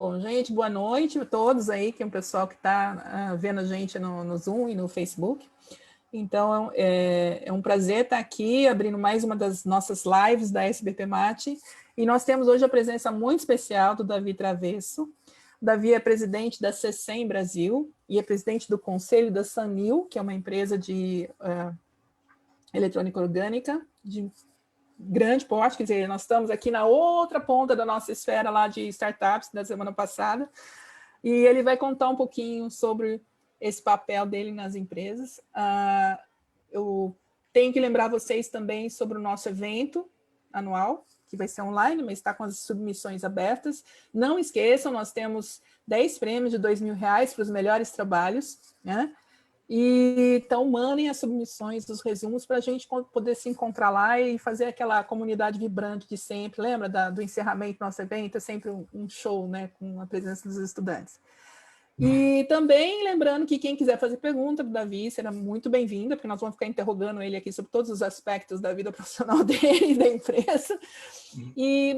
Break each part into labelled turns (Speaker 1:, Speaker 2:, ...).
Speaker 1: Bom, gente, boa noite a todos aí, que é o pessoal que está vendo a gente no Zoom e no Facebook. Então, é um prazer estar aqui, abrindo mais uma das nossas lives da SBP Mate. E nós temos hoje a presença muito especial do Davi Travesso. O Davi é presidente da CECEM Brasil e é presidente do conselho da Sanil, que é uma empresa de eletrônica orgânica, de grande porte, quer dizer, nós estamos aqui na outra ponta da nossa esfera lá de startups da semana passada, e ele vai contar um pouquinho sobre esse papel dele nas empresas. Eu tenho que lembrar vocês também sobre o nosso evento anual, que vai ser online, mas está com as submissões abertas. Não esqueçam, nós temos 10 prêmios de R$2.000 para os melhores trabalhos, né? E então mandem as submissões, os resumos, para a gente poder se encontrar lá e fazer aquela comunidade vibrante de sempre. Lembra do encerramento do nosso evento? É sempre um show, né, com a presença dos estudantes. E também lembrando que quem quiser fazer pergunta para o Davi será muito bem-vinda, porque nós vamos ficar interrogando ele aqui sobre todos os aspectos da vida profissional dele e da empresa.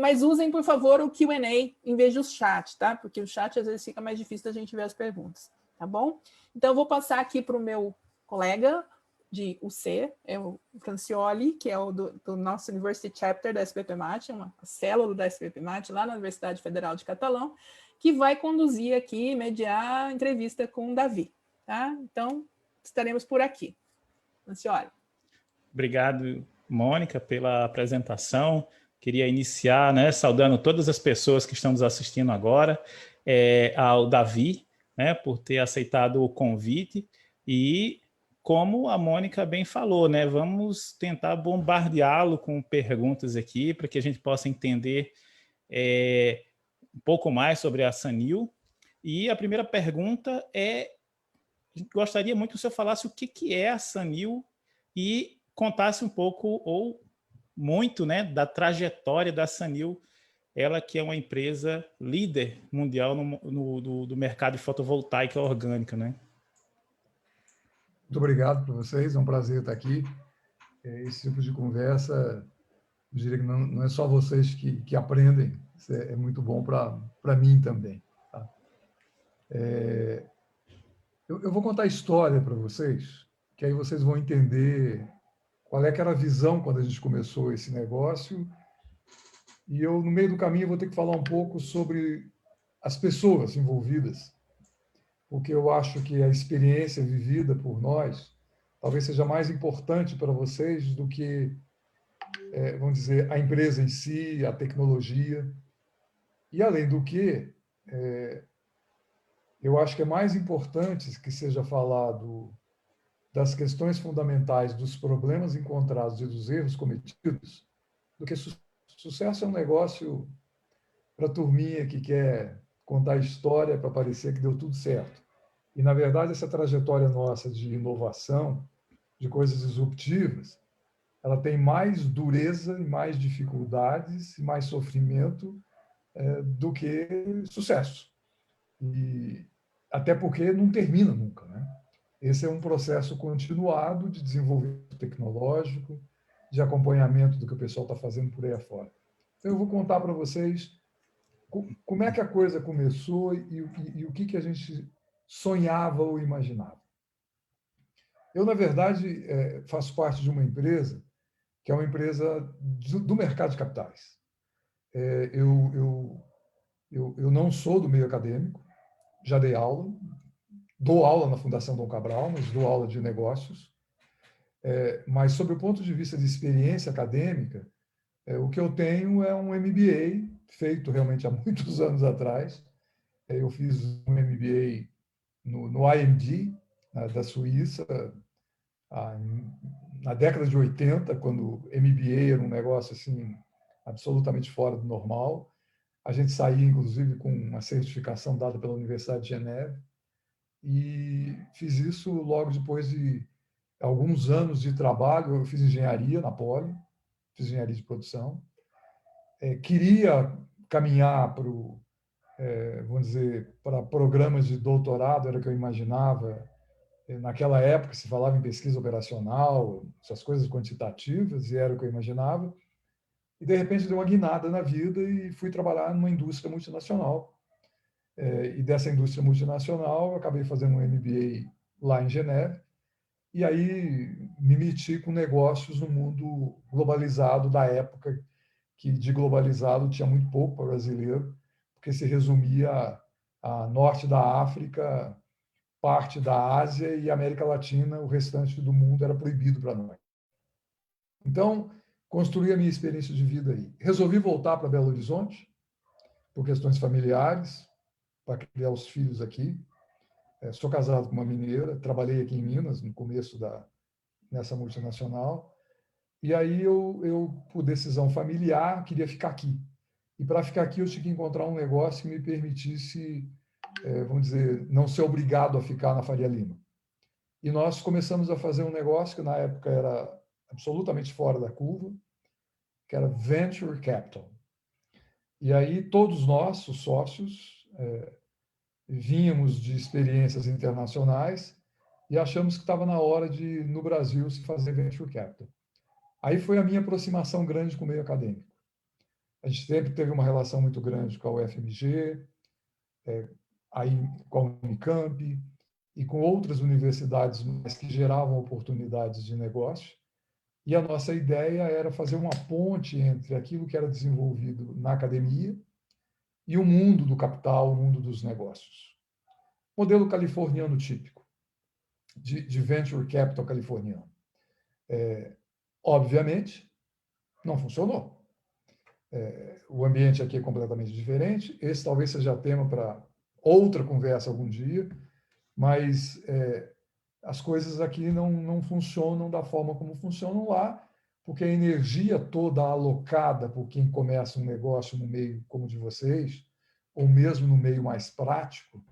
Speaker 1: Mas usem, por favor, o Q&A em vez do chat, tá? Porque o chat às vezes fica mais difícil da gente ver as perguntas, tá bom? Então, eu vou passar aqui para o meu colega de UC, é o Francioli, que é o do nosso University Chapter da SBP Mate, uma célula da SBP Mate, lá na Universidade Federal de Catalão, que vai conduzir aqui, mediar a entrevista com o Davi. Tá? Então, estaremos por aqui. Francioli.
Speaker 2: Obrigado, Mônica, pela apresentação. Queria iniciar, né, saudando todas as pessoas que estão nos assistindo agora, ao Davi, né, por ter aceitado o convite e, como a Mônica bem falou, né, vamos tentar bombardeá-lo com perguntas aqui para que a gente possa entender um pouco mais sobre a Sanil. E a primeira pergunta gostaria muito que o senhor falasse o que é a Sanil e contasse um pouco ou muito, né, da trajetória da Sanil, ela que é uma empresa líder mundial do mercado de fotovoltaica orgânica, né?
Speaker 3: Muito obrigado para vocês, é um prazer estar aqui. Esse tipo de conversa, eu diria que não é só vocês que aprendem, isso é muito bom para mim também. Tá? Eu vou contar a história para vocês, que aí vocês vão entender qual é que era a visão quando a gente começou esse negócio. E eu, no meio do caminho, vou ter que falar um pouco sobre as pessoas envolvidas, porque eu acho que a experiência vivida por nós talvez seja mais importante para vocês do que, vamos dizer, a empresa em si, a tecnologia. E, além do que, eu acho que é mais importante que seja falado das questões fundamentais, dos problemas encontrados e dos erros cometidos, do que sucesso é um negócio para a turminha que quer contar história para parecer que deu tudo certo. E, na verdade, essa trajetória nossa de inovação, de coisas disruptivas, ela tem mais dureza e mais dificuldades e mais sofrimento do que sucesso. E até porque não termina nunca, né? Esse é um processo continuado de desenvolvimento tecnológico, de acompanhamento do que o pessoal está fazendo por aí afora. Então, eu vou contar para vocês como é que a coisa começou e o que a gente sonhava ou imaginava. Eu, na verdade, faço parte de uma empresa que é uma empresa do mercado de capitais. Eu não sou do meio acadêmico, já dei aula, dou aula na Fundação Dom Cabral, mas dou aula de negócios. Mas, sob o ponto de vista de experiência acadêmica, o que eu tenho é um MBA, feito realmente há muitos anos atrás. Eu fiz um MBA no IMD, da Suíça, na década de 80, quando MBA era um negócio assim absolutamente fora do normal. A gente saía, inclusive, com uma certificação dada pela Universidade de Geneve. E fiz isso logo depois de alguns anos de trabalho. Eu fiz engenharia na Poli, fiz engenharia de produção. Queria caminhar para vamos dizer, para programas de doutorado, era o que eu imaginava. Naquela época se falava em pesquisa operacional, essas coisas quantitativas, e era o que eu imaginava. E, de repente, deu uma guinada na vida e fui trabalhar numa indústria multinacional, e dessa indústria multinacional, eu acabei fazendo um MBA lá em Geneve, e aí me meti com negócios no mundo globalizado da época, que de globalizado tinha muito pouco para brasileiro, porque se resumia a norte da África, parte da Ásia e América Latina, o restante do mundo era proibido para nós. Então, construí a minha experiência de vida aí. Resolvi voltar para Belo Horizonte, por questões familiares, para criar os filhos aqui. Sou casado com uma mineira, trabalhei aqui em Minas, no começo nessa multinacional, e aí por decisão familiar, queria ficar aqui. E para ficar aqui, eu tinha que encontrar um negócio que me permitisse, vamos dizer, não ser obrigado a ficar na Faria Lima. E nós começamos a fazer um negócio que na época era absolutamente fora da curva, que era Venture Capital. E aí todos nós, os sócios, vínhamos de experiências internacionais e achamos que estava na hora de, no Brasil, se fazer Venture Capital. Aí foi a minha aproximação grande com o meio acadêmico. A gente sempre teve uma relação muito grande com a UFMG, aí com a Unicamp e com outras universidades que geravam oportunidades de negócio. E a nossa ideia era fazer uma ponte entre aquilo que era desenvolvido na academia e o mundo do capital, o mundo dos negócios. Modelo californiano típico, de venture capital californiano. Obviamente, não funcionou. O ambiente aqui é completamente diferente. Esse talvez seja tema para outra conversa algum dia, mas as coisas aqui não funcionam da forma como funcionam lá, porque a energia toda alocada por quem começa um negócio no meio como o de vocês, ou mesmo no meio mais prático,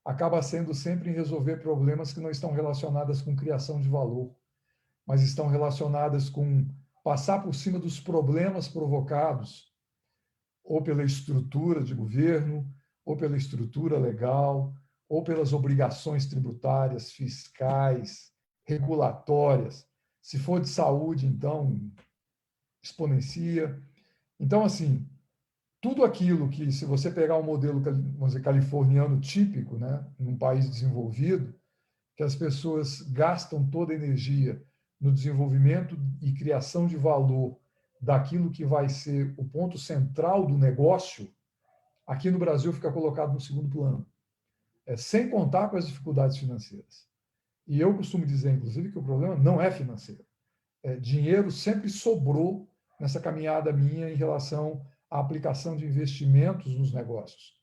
Speaker 3: acaba sendo sempre em resolver problemas que não estão relacionados com criação de valor, mas estão relacionadas com passar por cima dos problemas provocados ou pela estrutura de governo, ou pela estrutura legal, ou pelas obrigações tributárias, fiscais, regulatórias. Se for de saúde, então, exponencia. Então, assim, tudo aquilo que, se você pegar um modelo, vamos dizer, californiano típico, né, num país desenvolvido, que as pessoas gastam toda a energia no desenvolvimento e criação de valor daquilo que vai ser o ponto central do negócio, aqui no Brasil fica colocado no segundo plano, sem contar com as dificuldades financeiras. E eu costumo dizer, inclusive, que o problema não é financeiro. Dinheiro sempre sobrou nessa caminhada minha em relação à aplicação de investimentos nos negócios.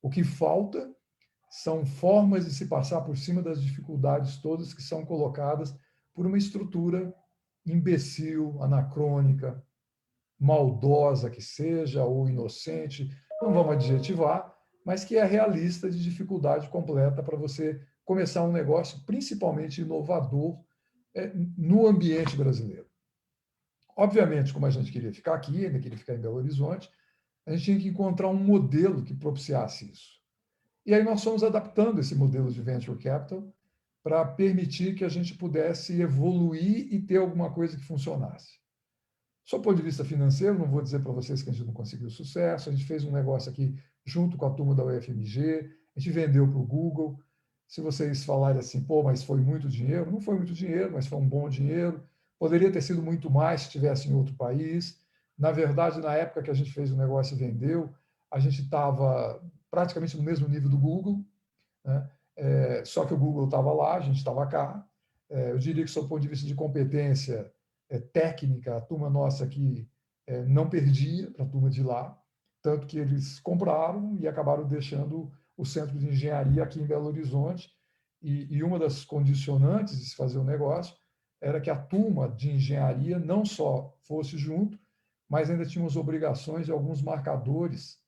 Speaker 3: O que falta são formas de se passar por cima das dificuldades todas que são colocadas por uma estrutura imbecil, anacrônica, maldosa que seja, ou inocente, não vamos adjetivar, mas que é realista de dificuldade completa para você começar um negócio, principalmente inovador, no ambiente brasileiro. Obviamente, como a gente queria ficar aqui, ainda queria ficar em Belo Horizonte, a gente tinha que encontrar um modelo que propiciasse isso. E aí nós fomos adaptando esse modelo de venture capital para permitir que a gente pudesse evoluir e ter alguma coisa que funcionasse. Só do ponto de vista financeiro, não vou dizer para vocês que a gente não conseguiu sucesso, a gente fez um negócio aqui junto com a turma da UFMG, a gente vendeu para o Google. Se vocês falarem assim, pô, mas foi muito dinheiro, não foi muito dinheiro, mas foi um bom dinheiro. Poderia ter sido muito mais se estivesse em outro país. Na verdade, na época que a gente fez o negócio e vendeu, a gente estava praticamente no mesmo nível do Google, né? Só que o Google estava lá, a gente estava cá. Eu diria que, do ponto de vista de competência técnica, a turma nossa aqui não perdia para a turma de lá, tanto que eles compraram e acabaram deixando o centro de engenharia aqui em Belo Horizonte, e uma das condicionantes de se fazer o negócio era que a turma de engenharia não só fosse junto, mas ainda tínhamos obrigações e alguns marcadores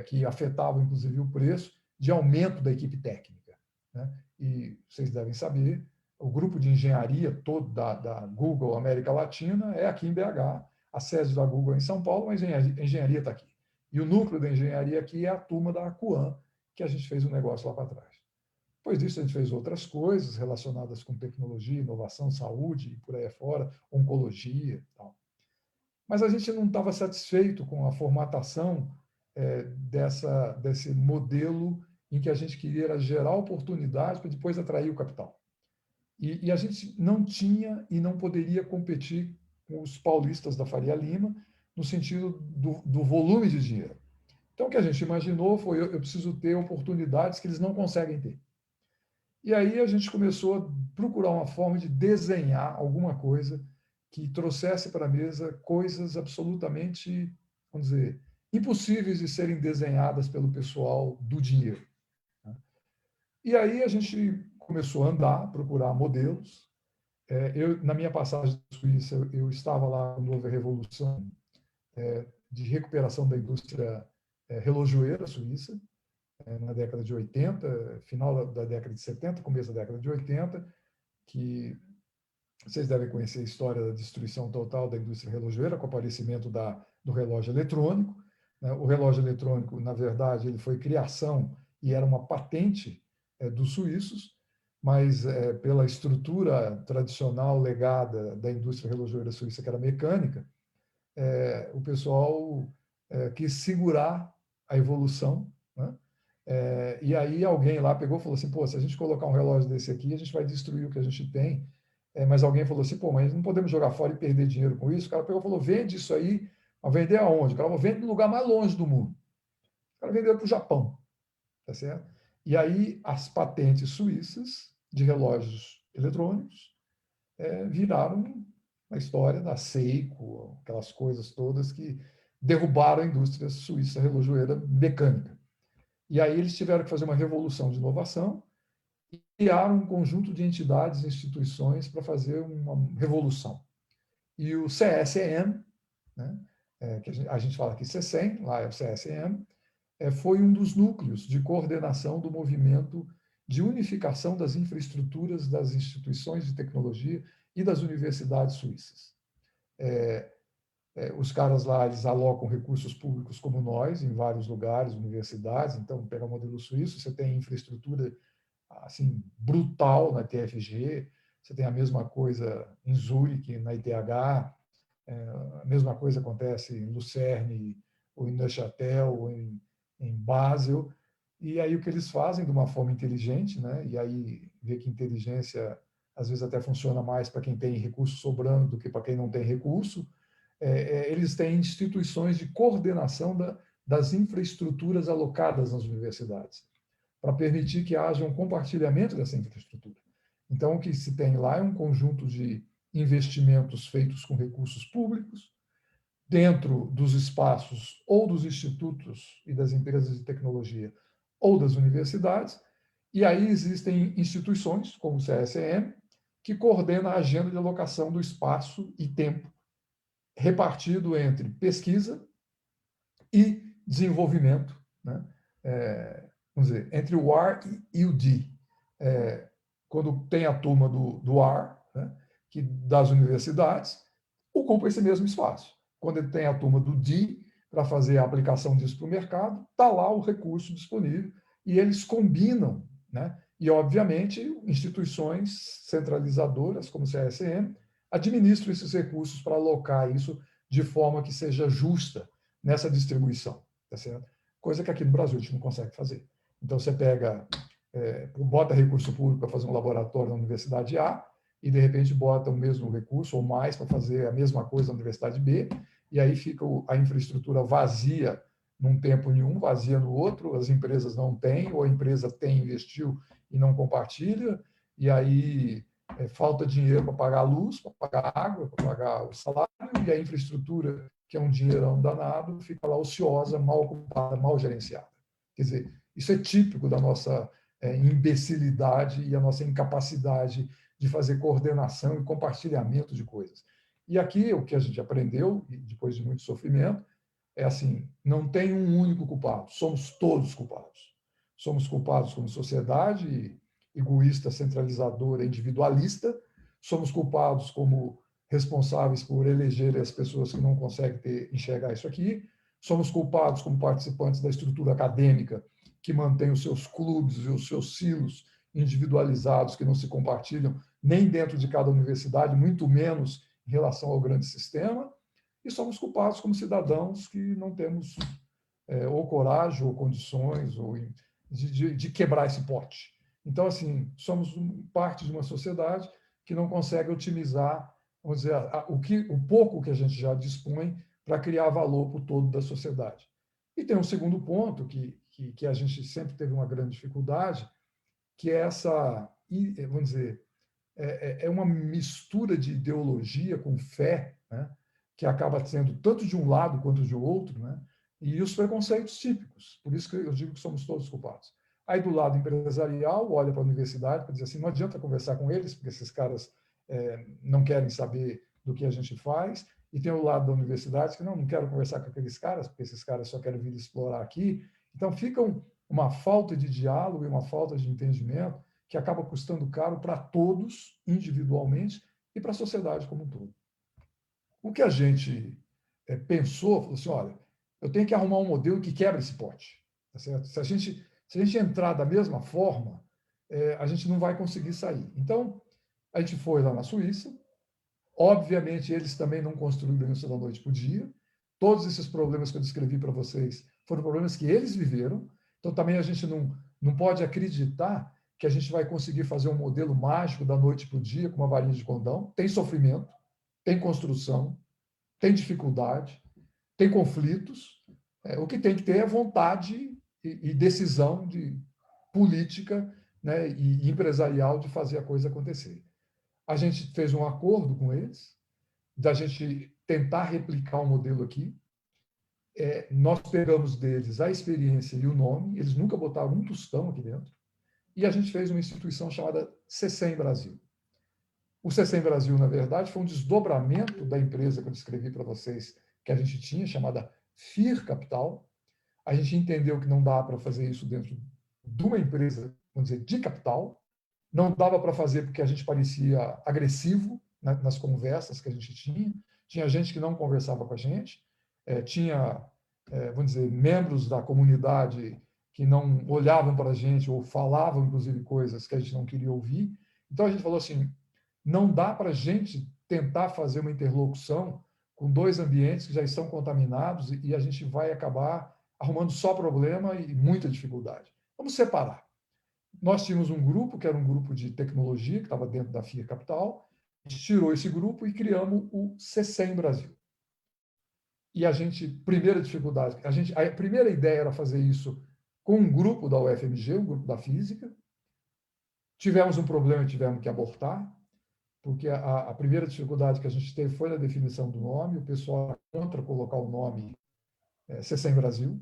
Speaker 3: que afetavam, inclusive, o preço, de aumento da equipe técnica, né? E vocês devem saber, o grupo de engenharia todo da Google América Latina é aqui em BH, a sede da Google é em São Paulo, mas a engenharia está aqui. E o núcleo da engenharia aqui é a turma da Acuan, que a gente fez um negócio lá para trás. Depois disso, a gente fez outras coisas relacionadas com tecnologia, inovação, saúde, e por aí fora, oncologia e tal. Mas a gente não estava satisfeito com a formatação desse modelo em que a gente queria gerar oportunidades para depois atrair o capital. E a gente não tinha e não poderia competir com os paulistas da Faria Lima no sentido do volume de dinheiro. Então, o que a gente imaginou foi, eu preciso ter oportunidades que eles não conseguem ter. E aí a gente começou a procurar uma forma de desenhar alguma coisa que trouxesse para a mesa coisas absolutamente, vamos dizer, impossíveis de serem desenhadas pelo pessoal do dinheiro. E aí a gente começou a andar, procurar modelos. Na minha passagem na Suíça, eu estava lá quando houve a revolução de recuperação da indústria relojoeira suíça, na década de 80, final da década de 70, começo da década de 80, que vocês devem conhecer a história da destruição total da indústria relojoeira com o aparecimento do relógio eletrônico. O relógio eletrônico, na verdade, ele foi criação e era uma patente dos suíços, mas pela estrutura tradicional legada da indústria relojoeira suíça, que era mecânica, o pessoal quis segurar a evolução, né? E aí alguém lá pegou e falou assim, pô, se a gente colocar um relógio desse aqui, a gente vai destruir o que a gente tem. Mas alguém falou assim, pô, mas não podemos jogar fora e perder dinheiro com isso. O cara pegou e falou, vende isso aí, mas vender aonde? O cara falou, vende no lugar mais longe do mundo. O cara vendeu para o Japão, tá certo? E aí as patentes suíças de relógios eletrônicos viraram a história da Seiko, aquelas coisas todas que derrubaram a indústria suíça relojoeira mecânica. E aí eles tiveram que fazer uma revolução de inovação e criaram um conjunto de entidades e instituições para fazer uma revolução. E o CSM, né, que a gente fala aqui CSEM, lá é o CSM, foi um dos núcleos de coordenação do movimento de unificação das infraestruturas das instituições de tecnologia e das universidades suíças. Os caras lá, eles alocam recursos públicos como nós, em vários lugares, universidades. Então, pega o modelo suíço, você tem infraestrutura assim brutal na TFG, você tem a mesma coisa em Zurique, na ITH, a mesma coisa acontece em Lucerne, ou em Neuchâtel, ou em Basel. E aí o que eles fazem de uma forma inteligente, né? E aí vê que inteligência às vezes até funciona mais para quem tem recurso sobrando do que para quem não tem recurso. Eles têm instituições de coordenação das infraestruturas alocadas nas universidades, para permitir que haja um compartilhamento dessa infraestrutura. Então, o que se tem lá é um conjunto de investimentos feitos com recursos públicos, dentro dos espaços ou dos institutos e das empresas de tecnologia ou das universidades, e aí existem instituições, como o CSM, que coordena a agenda de alocação do espaço e tempo repartido entre pesquisa e desenvolvimento, né? Vamos dizer, entre o R e o D. Quando tem a turma do R, né, das universidades, ocupa esse mesmo espaço. Quando ele tem a turma do D, para fazer a aplicação disso para o mercado, está lá o recurso disponível e eles combinam, né? E, obviamente, instituições centralizadoras, como o CSM, administram esses recursos para alocar isso de forma que seja justa nessa distribuição, tá certo? Coisa que aqui no Brasil a gente não consegue fazer. Então, você bota recurso público para fazer um laboratório na Universidade A e, de repente, bota o mesmo recurso ou mais para fazer a mesma coisa na Universidade B, e aí fica a infraestrutura vazia num tempo nenhum, vazia no outro, as empresas não têm, ou a empresa tem, investiu e não compartilha, e aí falta dinheiro para pagar a luz, para pagar a água, para pagar o salário, e a infraestrutura, que é um dinheirão danado, fica lá ociosa, mal ocupada, mal gerenciada. Quer dizer, isso é típico da nossa imbecilidade e a nossa incapacidade de fazer coordenação e compartilhamento de coisas. E aqui, o que a gente aprendeu, depois de muito sofrimento, é assim, não tem um único culpado, somos todos culpados. Somos culpados como sociedade egoísta, centralizadora, individualista, somos culpados como responsáveis por eleger as pessoas que não conseguem enxergar isso aqui, somos culpados como participantes da estrutura acadêmica que mantém os seus clubes e os seus silos individualizados que não se compartilham nem dentro de cada universidade, muito menos em relação ao grande sistema, e somos culpados como cidadãos que não temos ou coragem, ou condições, ou de quebrar esse pote. Então, assim, somos parte de uma sociedade que não consegue otimizar, vamos dizer, o pouco que a gente já dispõe para criar valor para o todo da sociedade. E tem um segundo ponto que a gente sempre teve uma grande dificuldade, que é essa, vamos dizer, é uma mistura de ideologia com fé, né, que acaba sendo tanto de um lado quanto de outro, né, e os preconceitos típicos. Por isso que eu digo que somos todos culpados. Aí, do lado empresarial, olha para a universidade para dizer assim, não adianta conversar com eles, porque esses caras não querem saber do que a gente faz. E tem o lado da universidade que não quero conversar com aqueles caras, porque esses caras só querem vir explorar aqui. Então, fica uma falta de diálogo e uma falta de entendimento que acaba custando caro para todos, individualmente, e para a sociedade como um todo. O que a gente pensou, falou assim, olha, eu tenho que arrumar um modelo que quebra esse pote. Tá certo? Se a gente entrar da mesma forma, a gente não vai conseguir sair. Então, a gente foi lá na Suíça. Obviamente, eles também não construíram isso da noite para o dia. Todos esses problemas que eu descrevi para vocês foram problemas que eles viveram. Então, também a gente não pode acreditar que a gente vai conseguir fazer um modelo mágico da noite para o dia com uma varinha de condão. Tem sofrimento, tem construção, tem dificuldade, tem conflitos. O que tem que ter é vontade e decisão de política, né, e empresarial de fazer a coisa acontecer. A gente fez um acordo com eles, da gente tentar replicar o modelo aqui. Nós pegamos deles a experiência e o nome, eles nunca botaram um tostão aqui dentro, e a gente fez uma instituição chamada CECEM Brasil. O CECEM Brasil, na verdade, foi um desdobramento da empresa que eu descrevi para vocês, que a gente tinha, chamada FIR Capital. A gente entendeu que não dá para fazer isso dentro de uma empresa, vamos dizer, de capital. Não dava para fazer porque a gente parecia agressivo, né, nas conversas que a gente tinha. Tinha gente que não conversava com a gente. Tinha, vamos dizer, membros da comunidade que não olhavam para a gente ou falavam, inclusive, coisas que a gente não queria ouvir. Então, a gente falou assim, não dá para a gente tentar fazer uma interlocução com dois ambientes que já estão contaminados e a gente vai acabar arrumando só problema e muita dificuldade. Vamos separar. Nós tínhamos um grupo, que era um grupo de tecnologia, que estava dentro da FIA Capital. A gente tirou esse grupo e criamos o CECEM Brasil. E a gente, primeira dificuldade, a primeira ideia era fazer isso com um grupo da UFMG, um grupo da física. Tivemos um problema e tivemos que abortar, porque a primeira dificuldade que a gente teve foi na definição do nome. O pessoal era contra colocar o nome CECEM Brasil.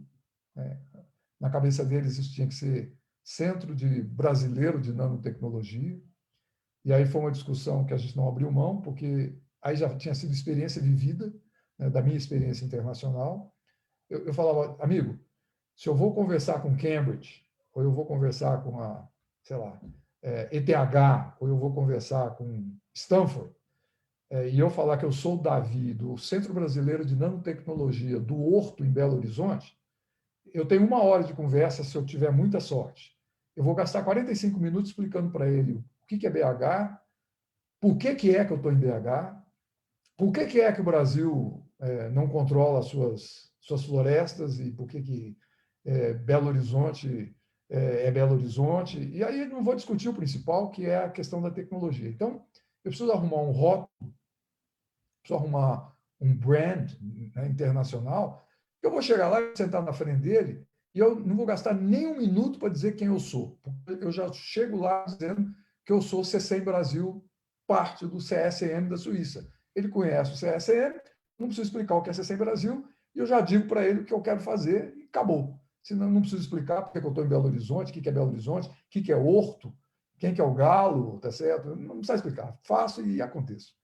Speaker 3: Na cabeça deles, isso tinha que ser Centro Brasileiro de Nanotecnologia. E aí foi uma discussão que a gente não abriu mão, porque aí já tinha sido experiência vivida, né, da minha experiência internacional. Eu falava, amigo, se eu vou conversar com Cambridge, ou eu vou conversar com sei lá, ETH, ou eu vou conversar com Stanford, e eu falar que eu sou o Davi, do Centro Brasileiro de Nanotecnologia, do Horto, em Belo Horizonte, eu tenho 1 hora de conversa se eu tiver muita sorte. Eu vou gastar 45 minutos explicando para ele o que é BH, por que é que eu estou em BH, por que é que o Brasil não controla as suas florestas e por que Belo Horizonte é Belo Horizonte. E aí não vou discutir o principal, que é a questão da tecnologia. Então, eu preciso arrumar um rótulo, preciso arrumar um brand, né, internacional. Eu vou chegar lá e sentar na frente dele e eu não vou gastar nem um minuto para dizer quem eu sou. Eu já chego lá dizendo que eu sou CECEM Brasil, parte do CSM da Suíça. Ele conhece o CSM, não preciso explicar o que é CECEM Brasil, e eu já digo para ele o que eu quero fazer e acabou. Senão, não preciso explicar porque eu estou em Belo Horizonte, o que é Belo Horizonte, o que é Horto, quem que é o Galo, tá certo? Não precisa explicar. Faço e aconteço.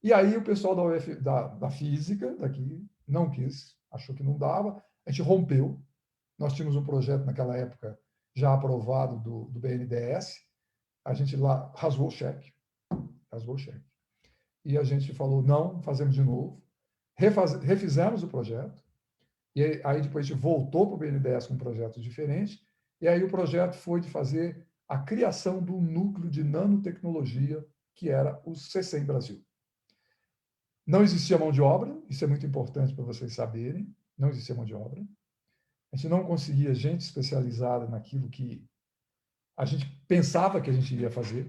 Speaker 3: E aí o pessoal da física daqui não quis, achou que não dava, a gente rompeu. Nós tínhamos um projeto naquela época já aprovado do BNDES, a gente lá rasgou o cheque. E a gente falou, não, fazemos de novo. Refizemos o projeto, e aí depois a gente voltou para o BNDES com um projeto diferente, e aí o projeto foi de fazer a criação do núcleo de nanotecnologia, que era o CECEM Brasil. Não existia mão de obra, isso é muito importante para vocês saberem, não existia mão de obra. A gente não conseguia gente especializada naquilo que a gente pensava que a gente iria fazer.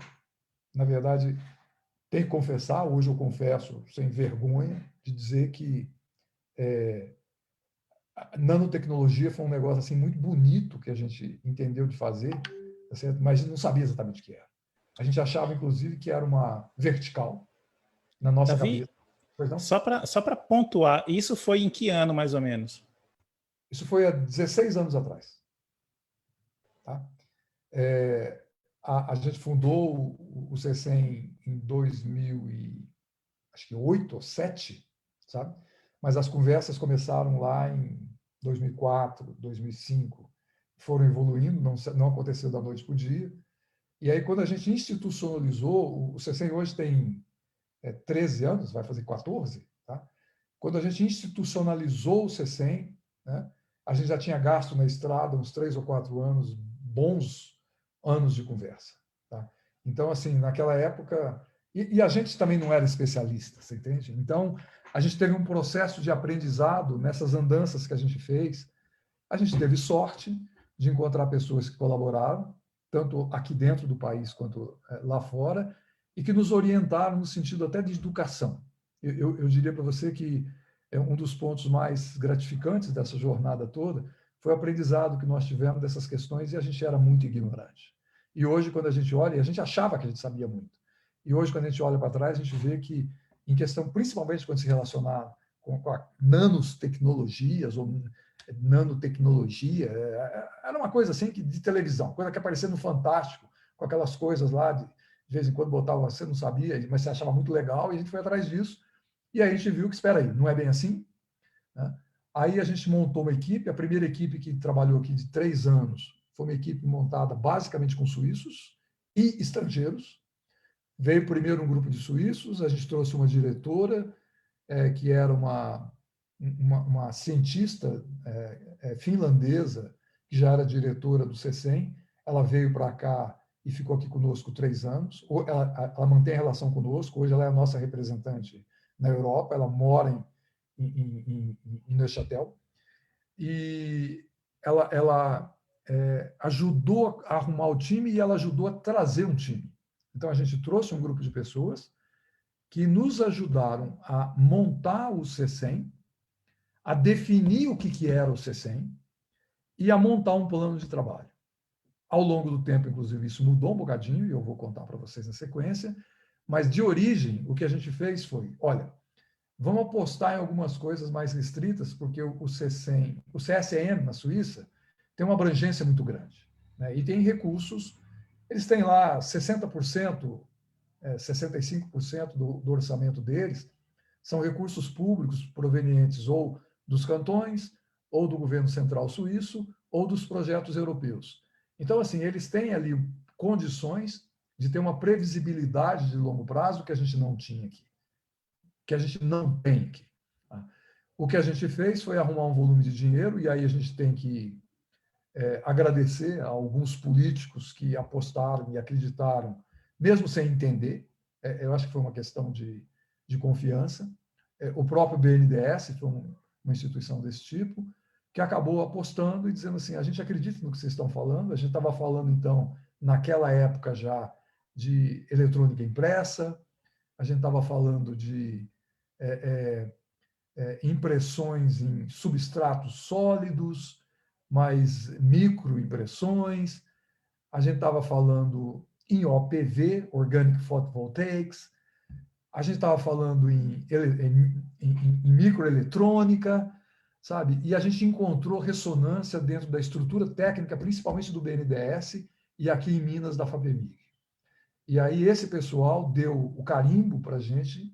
Speaker 3: Na verdade, tem que confessar, hoje eu confesso sem vergonha, de dizer que a nanotecnologia foi um negócio assim muito bonito que a gente entendeu de fazer, tá certo? Mas não sabia exatamente o que era. A gente achava, inclusive, que era uma vertical na nossa
Speaker 2: Davi,
Speaker 3: cabeça. Pois não?
Speaker 2: só para pontuar, isso foi em que ano, mais ou menos?
Speaker 3: Isso foi há 16 anos atrás. Tá? A gente fundou o CECEM em 2008 ou 2007, sabe? Mas as conversas começaram lá em 2004, 2005, foram evoluindo, não aconteceu da noite para o dia. E aí, quando a gente institucionalizou, o CECEM hoje tem 13 anos, vai fazer 14, tá? Quando a gente institucionalizou o CECEM, né, a gente já tinha gasto na estrada uns 3 ou 4 anos, bons anos de conversa. Tá? Então, assim, naquela época... E a gente também não era especialista, você entende? Então, a gente teve um processo de aprendizado nessas andanças que a gente fez. A gente teve sorte de encontrar pessoas que colaboraram, tanto aqui dentro do país quanto lá fora, e que nos orientaram no sentido até de educação. Eu diria para você que um dos pontos mais gratificantes dessa jornada toda foi o aprendizado que nós tivemos dessas questões e a gente era muito ignorante. E hoje, quando a gente olha, a gente achava que a gente sabia muito. E hoje, quando a gente olha para trás, a gente vê que, em questão, principalmente quando se relacionar com a nanotecnologias ou nanotecnologia, era uma coisa assim de televisão, coisa que aparecia no Fantástico, com aquelas coisas lá, de vez em quando botava, você não sabia, mas você achava muito legal, e a gente foi atrás disso, e aí a gente viu que, espera aí, não é bem assim, né? Aí a gente montou uma equipe, a primeira equipe que trabalhou aqui de 3 anos, foi uma equipe montada basicamente com suíços e estrangeiros. Veio primeiro um grupo de suíços, a gente trouxe uma diretora, que era uma cientista finlandesa, que já era diretora do CECEM. Ela veio para cá e ficou aqui conosco 3 anos. Ela mantém a relação conosco, hoje ela é a nossa representante na Europa, ela mora em Neuchâtel. E ela ajudou a arrumar o time e ela ajudou a trazer um time. Então, a gente trouxe um grupo de pessoas que nos ajudaram a montar o CECEM, a definir o que era o CECEM e a montar um plano de trabalho. Ao longo do tempo, inclusive, isso mudou um bocadinho, e eu vou contar para vocês na sequência, mas de origem, o que a gente fez foi, olha, vamos apostar em algumas coisas mais restritas, porque o CECEM, o CSEM na Suíça, tem uma abrangência muito grande, né? E tem recursos, eles têm lá 60%, 65% do orçamento deles são recursos públicos provenientes ou dos cantões, ou do governo central suíço, ou dos projetos europeus. Então, assim, eles têm ali condições de ter uma previsibilidade de longo prazo que a gente não tinha aqui, que a gente não tem aqui. O que a gente fez foi arrumar um volume de dinheiro, e aí a gente tem que agradecer a alguns políticos que apostaram e acreditaram, mesmo sem entender. Eu acho que foi uma questão de confiança. O próprio BNDES foi uma instituição desse tipo, que acabou apostando e dizendo assim, a gente acredita no que vocês estão falando. A gente estava falando, então, naquela época já, de eletrônica impressa, a gente estava falando de impressões em substratos sólidos, mais microimpressões. A gente estava falando em OPV, Organic Photovoltaics. A gente estava falando em microeletrônica, sabe? E a gente encontrou ressonância dentro da estrutura técnica, principalmente do BNDES e aqui em Minas, da FABEMIG. E aí esse pessoal deu o carimbo para a gente.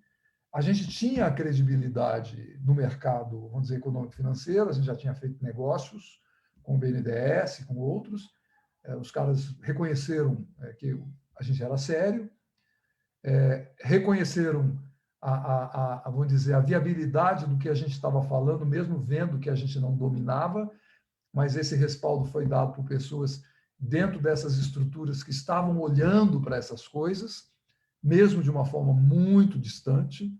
Speaker 3: A gente tinha a credibilidade no mercado, vamos dizer, econômico-financeiro, a gente já tinha feito negócios com o BNDES, com outros. Os caras reconheceram que a gente era sério, reconheceram vamos dizer, a viabilidade do que a gente estava falando, mesmo vendo que a gente não dominava, mas esse respaldo foi dado por pessoas dentro dessas estruturas que estavam olhando para essas coisas, mesmo de uma forma muito distante.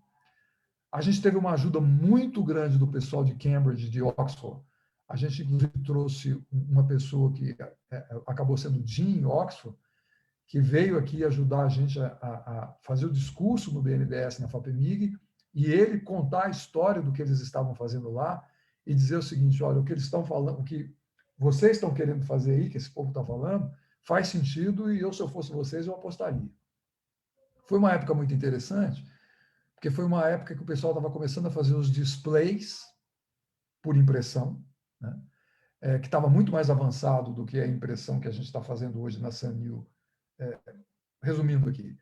Speaker 3: A gente teve uma ajuda muito grande do pessoal de Cambridge, de Oxford, A gente, inclusive, trouxe uma pessoa que acabou sendo Jim Oxford, que veio aqui ajudar a gente a fazer o discurso no BNDES, na FAPEMIG, e ele contar a história do que eles estavam fazendo lá e dizer o seguinte: olha, o que eles estão falando, o que vocês estão querendo fazer aí, que esse povo está falando, faz sentido e eu, se eu fosse vocês, eu apostaria. Foi uma época muito interessante, porque foi uma época que o pessoal estava começando a fazer os displays por impressão, né? Que estava muito mais avançado do que a impressão que a gente está fazendo hoje na Sanyo. Resumindo aqui,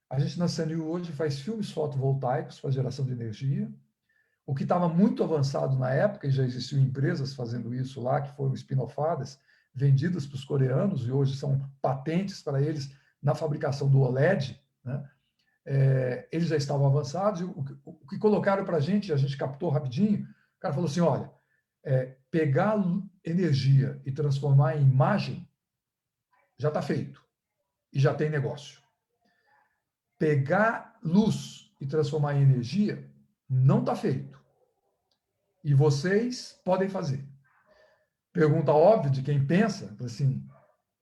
Speaker 3: a gente na Sanyo hoje faz filmes fotovoltaicos para geração de energia. O que estava muito avançado na época, e já existiam empresas fazendo isso lá, que foram spin-offadas, vendidas para os coreanos, e hoje são patentes para eles na fabricação do OLED, né? Eles já estavam avançados, e o que colocaram para a gente captou rapidinho, o cara falou assim: olha, pegar energia e transformar em imagem já está feito, e já tem negócio. Pegar luz e transformar em energia não está feito. E vocês podem fazer. Pergunta óbvia de quem pensa, assim,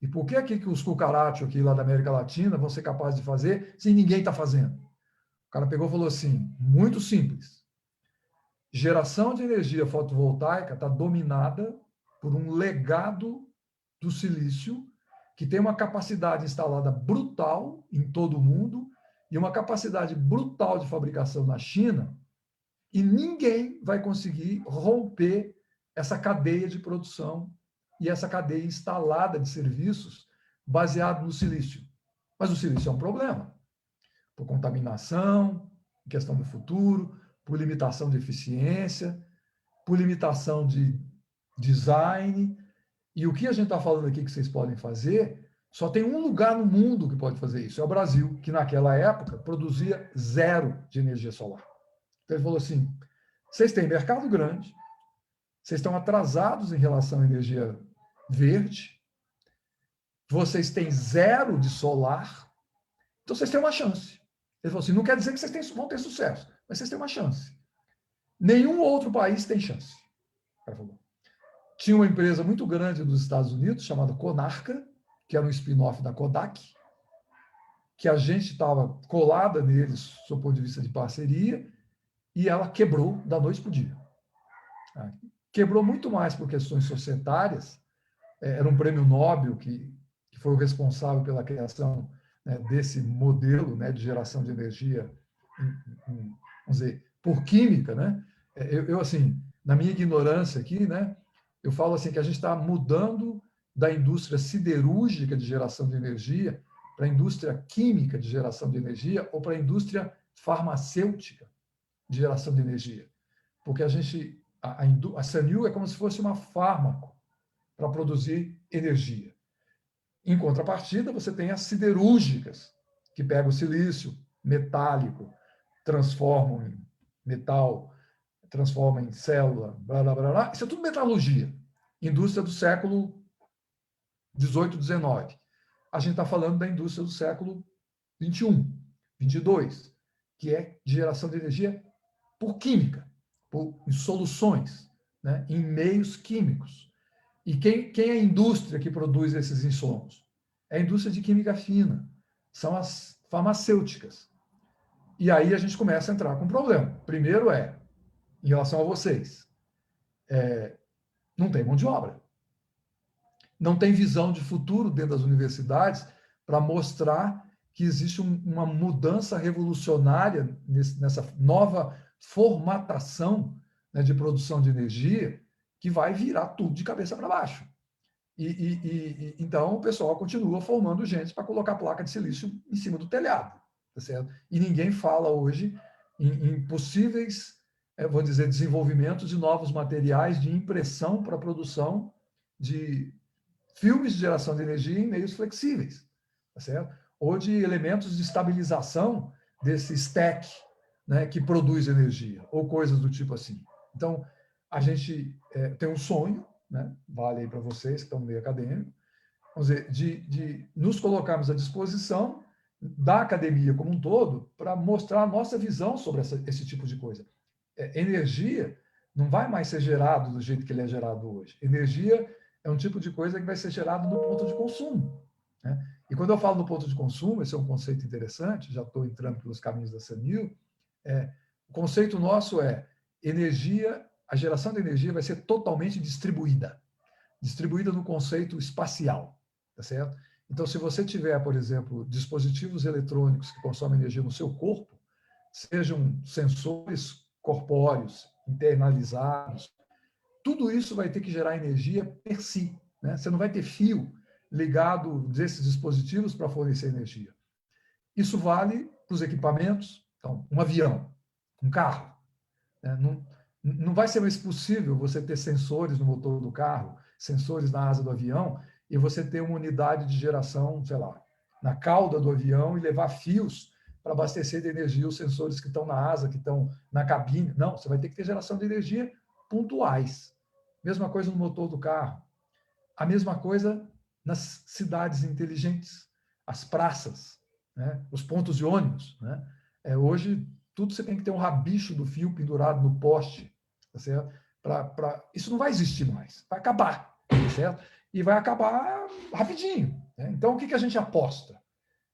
Speaker 3: e por que aqui que os cucarachos aqui lá da América Latina vão ser capazes de fazer se ninguém está fazendo? O cara pegou e falou assim, muito simples. Geração de energia fotovoltaica está dominada por um legado do silício que tem uma capacidade instalada brutal em todo o mundo e uma capacidade brutal de fabricação na China, e ninguém vai conseguir romper essa cadeia de produção e essa cadeia instalada de serviços baseado no silício. Mas o silício é um problema, por contaminação, questão do futuro, por limitação de eficiência, por limitação de design. E o que a gente está falando aqui que vocês podem fazer, só tem um lugar no mundo que pode fazer isso, é o Brasil, que naquela época produzia 0 de energia solar. Então ele falou assim, vocês têm mercado grande, vocês estão atrasados em relação à energia verde, vocês têm 0 de solar, então vocês têm uma chance. Ele falou assim, não quer dizer que vocês vão ter sucesso, mas vocês têm uma chance. Nenhum outro país tem chance. Ele falou. Tinha uma empresa muito grande dos Estados Unidos, chamada Conarca, que era um spin-off da Kodak, que a gente estava colada neles, do ponto de vista de parceria, e ela quebrou da noite para o dia. Quebrou muito mais por questões societárias. Era um prêmio Nobel que foi o responsável pela criação, né, desse modelo, né, de geração de energia, vamos dizer, por química, né? Eu, assim, na minha ignorância aqui, né, eu falo assim que a gente está mudando da indústria siderúrgica de geração de energia para a indústria química de geração de energia ou para a indústria farmacêutica de geração de energia. Porque a Sanyo é como se fosse uma fármaco para produzir energia. Em contrapartida, você tem as siderúrgicas, que pegam o silício metálico, transformam em metal, transformam em célula, blá, blá, blá, blá. Isso é tudo metalurgia. Indústria do século XVIII, XIX. A gente está falando da indústria do século XXI, XXII, que é de geração de energia por química, em soluções, né, em meios químicos. E quem é a indústria que produz esses insumos? É a indústria de química fina, são as farmacêuticas. E aí a gente começa a entrar com um problema. Primeiro em relação a vocês, não tem mão de obra. Não tem visão de futuro dentro das universidades para mostrar que existe uma mudança revolucionária nessa nova formatação, né, de produção de energia que vai virar tudo de cabeça para baixo. Então, o pessoal continua formando gente para colocar placa de silício em cima do telhado. Tá certo? E ninguém fala hoje em possíveis, vou dizer, desenvolvimentos de novos materiais de impressão para a produção de filmes de geração de energia em meios flexíveis, tá certo? Ou de elementos de estabilização desse stack, né, que produz energia, ou coisas do tipo assim. Então, a gente tem um sonho, né, vale aí para vocês que estão no meio acadêmico, vamos dizer, de nos colocarmos à disposição da academia como um todo para mostrar a nossa visão sobre esse tipo de coisa. Energia não vai mais ser gerado do jeito que ele é gerado hoje. Energia é um tipo de coisa que vai ser gerado no ponto de consumo, né? E quando eu falo no ponto de consumo, esse é um conceito interessante, já estou entrando pelos caminhos da Sanil, o conceito nosso é energia, a geração de energia vai ser totalmente distribuída no conceito espacial, tá certo? Então, se você tiver, por exemplo, dispositivos eletrônicos que consomem energia no seu corpo, sejam sensores corpóreos, internalizados, tudo isso vai ter que gerar energia per si, né? Você não vai ter fio ligado desses dispositivos para fornecer energia. Isso vale para os equipamentos, então, um avião, um carro, né? Não vai ser mais possível você ter sensores no motor do carro, sensores na asa do avião, e você ter uma unidade de geração, sei lá, na cauda do avião e levar fios para abastecer de energia os sensores que estão na asa, que estão na cabine. Não, você vai ter que ter geração de energia pontuais. Mesma coisa no motor do carro. A mesma coisa nas cidades inteligentes, as praças, né? Os pontos de ônibus, né? Hoje, tudo você tem que ter um rabicho do fio pendurado no poste, tá certo? Isso não vai existir mais, vai acabar, tá certo? E vai acabar rapidinho, né? Então, o que a gente aposta?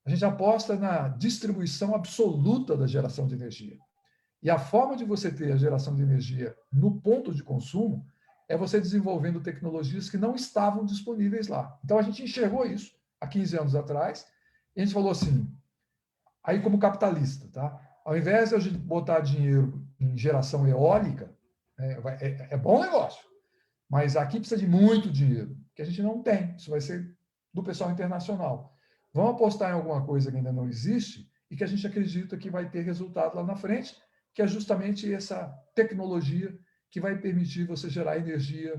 Speaker 3: A gente aposta na distribuição absoluta da geração de energia. E a forma de você ter a geração de energia no ponto de consumo é você desenvolvendo tecnologias que não estavam disponíveis lá. Então, a gente enxergou isso há 15 anos atrás, e a gente falou assim, aí como capitalista, tá? Ao invés de a gente botar dinheiro em geração eólica, é bom negócio, mas aqui precisa de muito dinheiro, que a gente não tem. Isso vai ser do pessoal internacional. Vamos apostar em alguma coisa que ainda não existe e que a gente acredita que vai ter resultado lá na frente, que é justamente essa tecnologia que vai permitir você gerar energia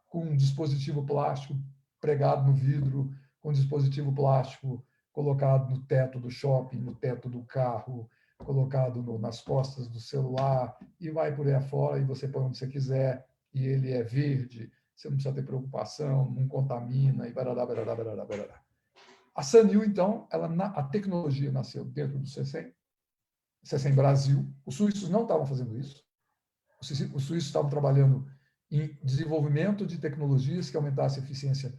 Speaker 3: com um dispositivo plástico pregado no vidro, com um dispositivo plástico colocado no teto do shopping, no teto do carro, colocado nas costas do celular, e vai por aí afora, e você põe onde você quiser, e ele é verde, você não precisa ter preocupação, não contamina, e barará, barará, barará, barará. A Sanil, então, a tecnologia nasceu dentro do CECEM Brasil. Os suíços não estavam fazendo isso. Os suíços estavam trabalhando em desenvolvimento de tecnologias que aumentassem a eficiência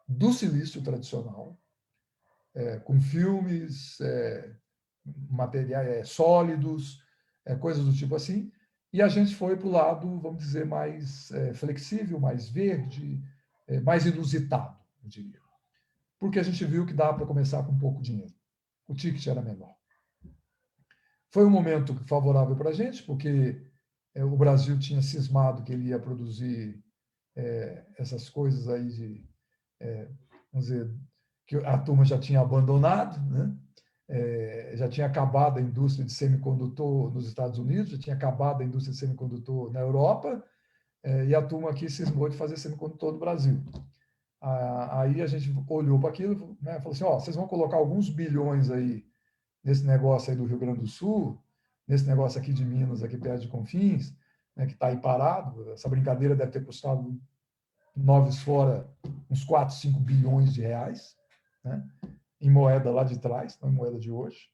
Speaker 3: do silício tradicional, com filmes, materiais sólidos, coisas do tipo assim. E a gente foi para o lado, vamos dizer, mais flexível, mais verde, mais inusitado, eu diria. Porque a gente viu que dá para começar com pouco dinheiro. O ticket era menor. Foi um momento favorável para a gente, porque o Brasil tinha cismado que ele ia produzir essas coisas aí de, vamos dizer, que a turma já tinha abandonado, né? Já tinha acabado a indústria de semicondutor nos Estados Unidos, já tinha acabado a indústria de semicondutor na Europa, e a turma aqui cismou de fazer semicondutor no Brasil. Aí a gente olhou para aquilo, né, falou assim, vocês vão colocar alguns bilhões aí nesse negócio aí do Rio Grande do Sul, nesse negócio aqui de Minas, aqui perto de Confins, né, que está aí parado. Essa brincadeira deve ter custado, noves fora, uns 4, 5 bilhões de reais, né, em moeda lá de trás, não em moeda de hoje.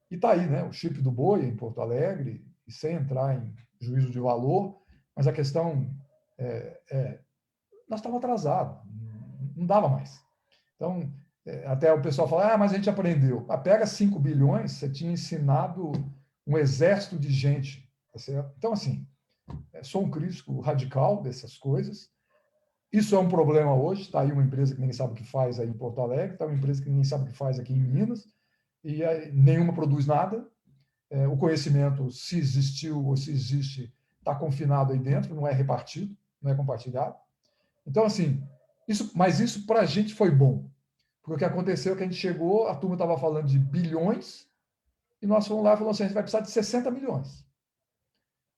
Speaker 3: E está aí, né, o chip do boi em Porto Alegre, e sem entrar em juízo de valor, mas a questão nós estávamos atrasados, não dava mais. Então, até o pessoal fala, mas a gente aprendeu. Pega 5 bilhões, você tinha ensinado um exército de gente. Tá certo? Então, assim, sou um crítico radical dessas coisas. Isso é um problema hoje. Está aí uma empresa que ninguém sabe o que faz aí em Porto Alegre, está uma empresa que ninguém sabe o que faz aqui em Minas, e nenhuma produz nada. O conhecimento, se existiu ou se existe, está confinado aí dentro, não é repartido, não é compartilhado. Então, assim, mas isso para a gente foi bom. Porque o que aconteceu é que a gente chegou, a turma estava falando de bilhões, e nós fomos lá e falamos assim, a gente vai precisar de 60 milhões.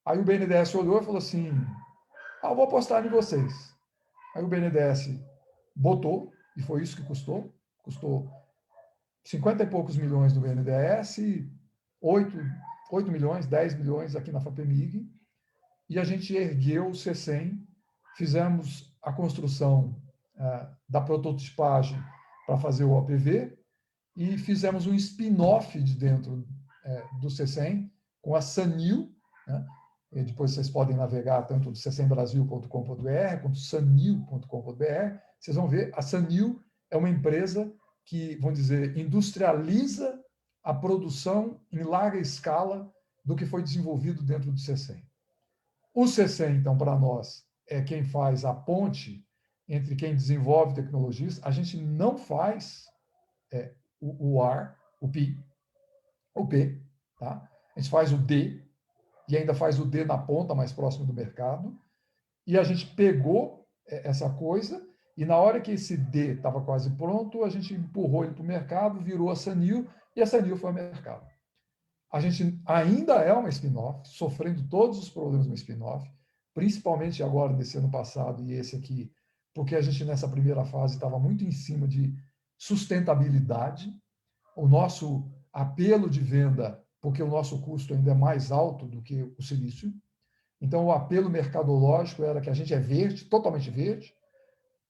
Speaker 3: Aí o BNDES olhou e falou assim, eu vou apostar em vocês. Aí o BNDES botou, e foi isso que custou 50 e poucos milhões do BNDES, 8 milhões, 10 milhões aqui na FAPEMIG, e a gente ergueu o CECEM, fizemos a construção da prototipagem para fazer o OPV, e fizemos um spin-off de dentro do CECEM, com a Sanil, né? E depois vocês podem navegar tanto no ccembrasil.com.br quanto sanil.com.br. Vocês vão ver, a Sanil é uma empresa que, vamos dizer, industrializa a produção em larga escala do que foi desenvolvido dentro do CECEM. O CECEM, então, para nós, é quem faz a ponte entre quem desenvolve tecnologias. A gente não faz o AR, o PI, o P, tá? A gente faz o D, e ainda faz o D na ponta, mais próximo do mercado, e a gente pegou essa coisa, e na hora que esse D estava quase pronto, a gente empurrou ele para o mercado, virou a Sanil, e a Sanil foi ao mercado. A gente ainda é uma spin-off, sofrendo todos os problemas de uma spin-off, principalmente agora, desse ano passado e esse aqui, porque a gente, nessa primeira fase, estava muito em cima de sustentabilidade. O nosso apelo de venda, porque o nosso custo ainda é mais alto do que o silício. Então, o apelo mercadológico era que a gente é verde, totalmente verde,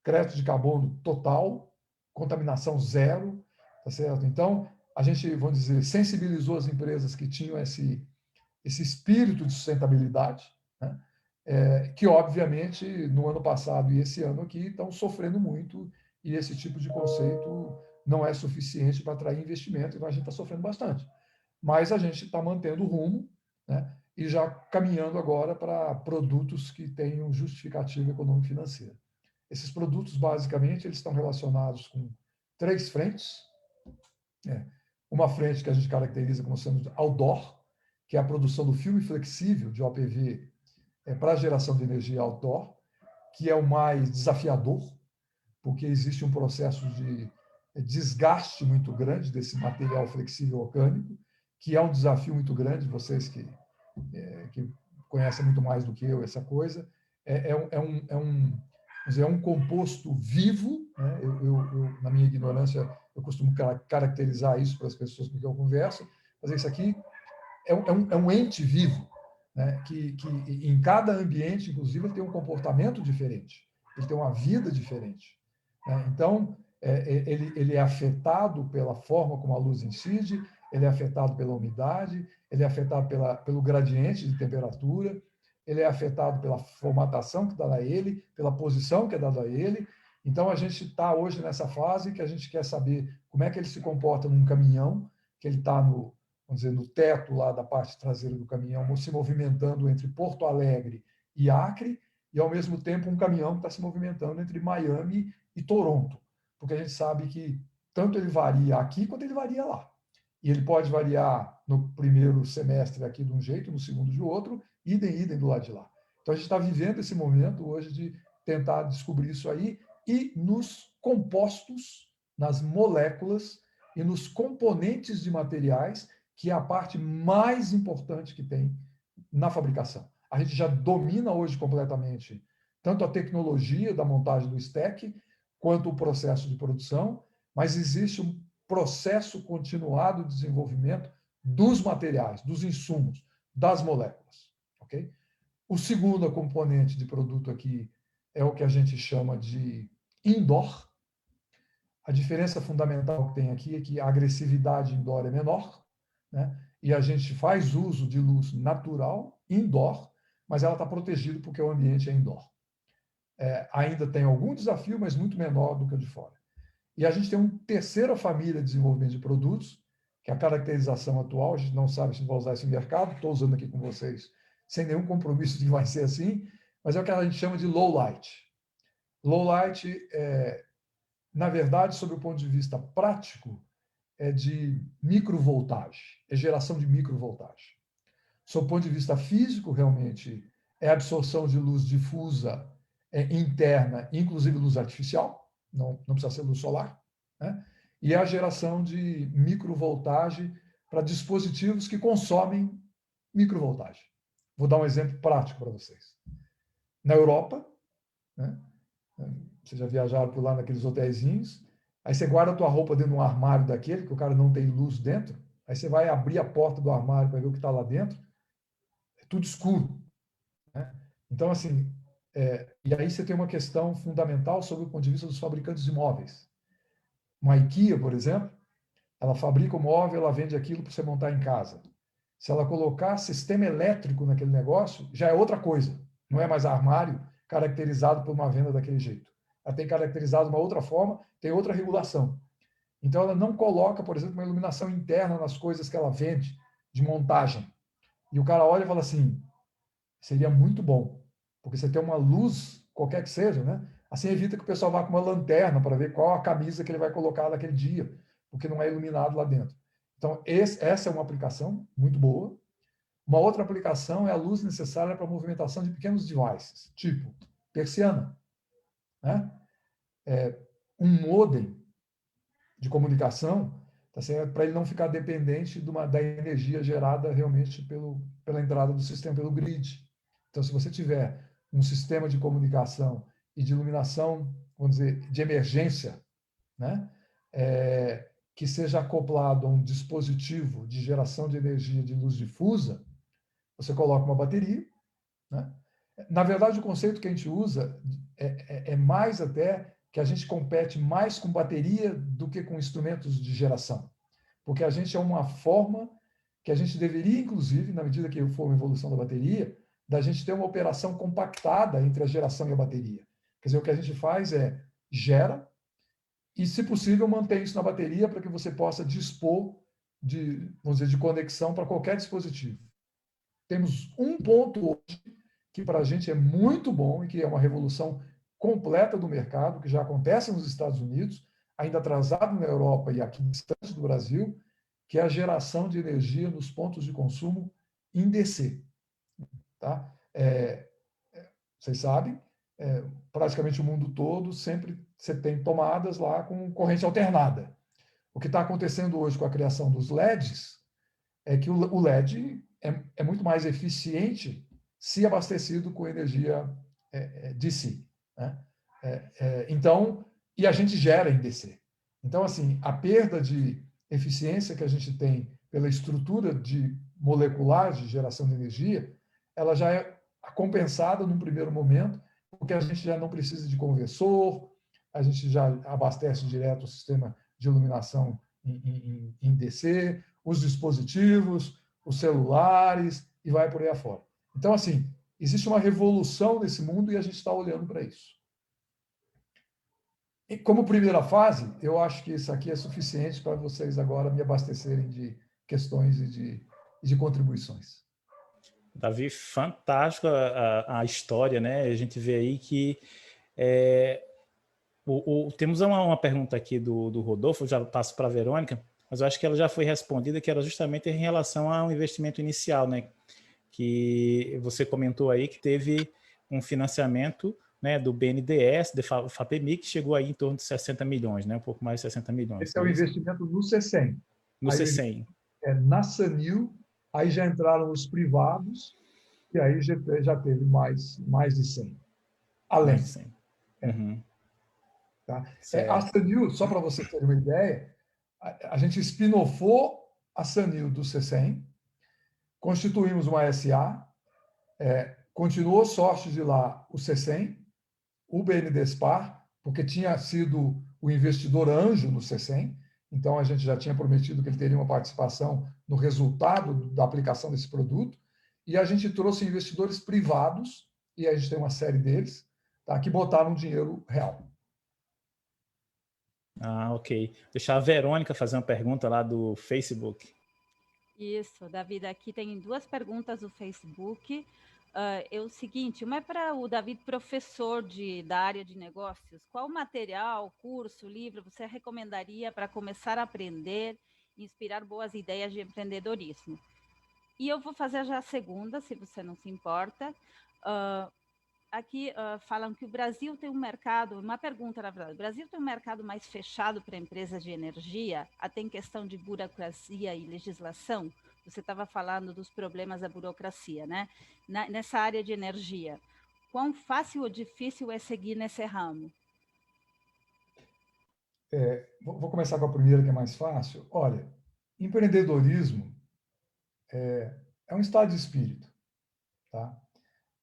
Speaker 3: crédito de carbono total, contaminação zero, tá certo? Então, a gente, vamos dizer, sensibilizou as empresas que tinham esse espírito de sustentabilidade, né? Que, obviamente, no ano passado e esse ano aqui estão sofrendo muito, e esse tipo de conceito não é suficiente para atrair investimento, então a gente está sofrendo bastante. Mas a gente está mantendo o rumo, né? E já caminhando agora para produtos que tenham justificativa econômico-financeira. Esses produtos, basicamente, eles estão relacionados com 3 frentes. Uma frente que a gente caracteriza como sendo outdoor, que é a produção do filme flexível de OPV para a geração de energia outdoor, que é o mais desafiador, porque existe um processo de desgaste muito grande desse material flexível orgânico, que é um desafio muito grande, vocês que conhecem muito mais do que eu essa coisa. É um composto vivo, né? Eu, na minha ignorância, eu costumo caracterizar isso para as pessoas com quem eu converso, mas isso aqui é um ente vivo, né? que em cada ambiente, inclusive, ele tem um comportamento diferente, ele tem uma vida diferente, né? Então, ele é afetado pela forma como a luz incide, ele é afetado pela umidade, ele é afetado pelo gradiente de temperatura, ele é afetado pela formatação que dá a ele, pela posição que é dada a ele. Então, a gente está hoje nessa fase que a gente quer saber como é que ele se comporta num caminhão, que ele está vamos dizer, no teto lá da parte traseira do caminhão, se movimentando entre Porto Alegre e Acre, e, ao mesmo tempo, um caminhão que está se movimentando entre Miami e Toronto, porque a gente sabe que tanto ele varia aqui quanto ele varia lá. E ele pode variar no primeiro semestre aqui de um jeito, no segundo de outro, idem do lado de lá. Então, a gente está vivendo esse momento hoje de tentar descobrir isso aí, e nos compostos, nas moléculas e nos componentes de materiais, que é a parte mais importante que tem na fabricação. A gente já domina hoje completamente tanto a tecnologia da montagem do stack, quanto o processo de produção, mas existe um processo continuado de desenvolvimento dos materiais, dos insumos, das moléculas. Okay? O segundo componente de produto aqui é o que a gente chama de indoor. A diferença fundamental que tem aqui é que a agressividade indoor é menor, né? E a gente faz uso de luz natural, indoor, mas ela está protegida porque o ambiente é indoor. Ainda tem algum desafio, mas muito menor do que o de fora. E a gente tem uma terceira família de desenvolvimento de produtos, que é a caracterização atual. A gente não sabe se vai usar esse mercado, estou usando aqui com vocês sem nenhum compromisso de que vai ser assim, mas é o que a gente chama de low light. Low light, na verdade, sob o ponto de vista prático, é de microvoltagem, é geração de microvoltagem. Sob o ponto de vista físico, realmente, é absorção de luz difusa interna, inclusive luz artificial, não precisa ser luz solar, né? E é a geração de microvoltagem para dispositivos que consomem microvoltagem. Vou dar um exemplo prático para vocês. Na Europa, né? Vocês já viajaram por lá naqueles hotéisinhos, aí você guarda a tua roupa dentro de um armário daquele, que o cara não tem luz dentro, aí você vai abrir a porta do armário para ver o que está lá dentro, é tudo escuro, né? Então, assim, e aí você tem uma questão fundamental sobre o ponto de vista dos fabricantes de móveis. Uma IKEA, por exemplo, ela fabrica o móvel, ela vende aquilo para você montar em casa. Se ela colocar sistema elétrico naquele negócio, já é outra coisa. Não é mais armário caracterizado por uma venda daquele jeito. Ela tem caracterizado de uma outra forma, tem outra regulação. Então, ela não coloca, por exemplo, uma iluminação interna nas coisas que ela vende, de montagem. E o cara olha e fala assim, seria muito bom, porque você tem uma luz, qualquer que seja, né? Assim evita que o pessoal vá com uma lanterna para ver qual a camisa que ele vai colocar naquele dia, porque não é iluminado lá dentro. Então, essa é uma aplicação muito boa. Uma outra aplicação é a luz necessária para a movimentação de pequenos devices, tipo persiana, né? Um modem de comunicação, tá certo? Para ele não ficar dependente da energia gerada realmente pela entrada do sistema, pelo grid. Então, se você tiver um sistema de comunicação e de iluminação, vamos dizer, de emergência, né? Que seja acoplado a um dispositivo de geração de energia de luz difusa, você coloca uma bateria, né? Na verdade, o conceito que a gente usa é mais até que a gente compete mais com bateria do que com instrumentos de geração. Porque a gente é uma forma que a gente deveria, inclusive, na medida que for uma evolução da bateria, da gente ter uma operação compactada entre a geração e a bateria. Quer dizer, o que a gente faz é gera e, se possível, mantém isso na bateria para que você possa dispor vamos dizer, de conexão para qualquer dispositivo. Temos um ponto hoje que para a gente é muito bom e que é uma revolução completa do mercado, que já acontece nos Estados Unidos, ainda atrasado na Europa e aqui distante do Brasil, que é a geração de energia nos pontos de consumo em DC. Tá? Vocês sabem, praticamente o mundo todo sempre você tem tomadas lá com corrente alternada. O que está acontecendo hoje com a criação dos LEDs é que o LED é muito mais eficiente se abastecido com energia DC. Né? Então, e a gente gera em DC. Então, assim, a perda de eficiência que a gente tem pela estrutura de molecular de geração de energia, ela já é compensada num primeiro momento, porque a gente já não precisa de conversor, a gente já abastece direto o sistema de iluminação em DC, os dispositivos, os celulares, e vai por aí afora. Então, assim, existe uma revolução nesse mundo e a gente está olhando para isso. E como primeira fase, eu acho que isso aqui é suficiente para vocês agora me abastecerem de questões e de contribuições.
Speaker 2: Davi, fantástico a história, né? A gente vê aí que temos uma pergunta aqui do Rodolfo, já passo para a Verônica, mas eu acho que ela já foi respondida, que era justamente em relação ao investimento inicial, né? Que você comentou aí que teve um financiamento, né, do BNDES, do FAPEMIG, que chegou aí em torno de 60 milhões, né? Um pouco mais de 60 milhões.
Speaker 3: Esse é o investimento no CECEM.
Speaker 2: No CECEM.
Speaker 3: Na Sanil, aí já entraram os privados, e aí já teve mais de 100. Além.
Speaker 2: Mais de 100. Uhum.
Speaker 3: Tá? A Sanil, só para você ter uma ideia, a gente spin-offou a Sanil do CECEM, constituímos uma SA, continuou sócio de lá o CECEM, o BNDESPAR, porque tinha sido o investidor anjo no CECEM, então a gente já tinha prometido que ele teria uma participação no resultado da aplicação desse produto, e a gente trouxe investidores privados, e a gente tem uma série deles, tá, que botaram dinheiro real.
Speaker 2: Ah, ok. Deixar a Verônica fazer uma pergunta lá do Facebook.
Speaker 4: Isso, Davi, aqui tem duas perguntas do Facebook. É o seguinte, uma é para o Davi, professor da área de negócios. Qual material, curso, livro você recomendaria para começar a aprender e inspirar boas ideias de empreendedorismo? E eu vou fazer já a segunda, se você não se importa. Aqui falam que o Brasil tem um mercado, uma pergunta na verdade, o Brasil tem um mercado mais fechado para empresas de energia, até em questão de burocracia e legislação. Você estava falando dos problemas da burocracia, né? Nessa área de energia. Quão fácil ou difícil é seguir nesse ramo?
Speaker 3: Vou começar com a primeira, que é mais fácil. Olha, empreendedorismo é um estado de espírito, tá?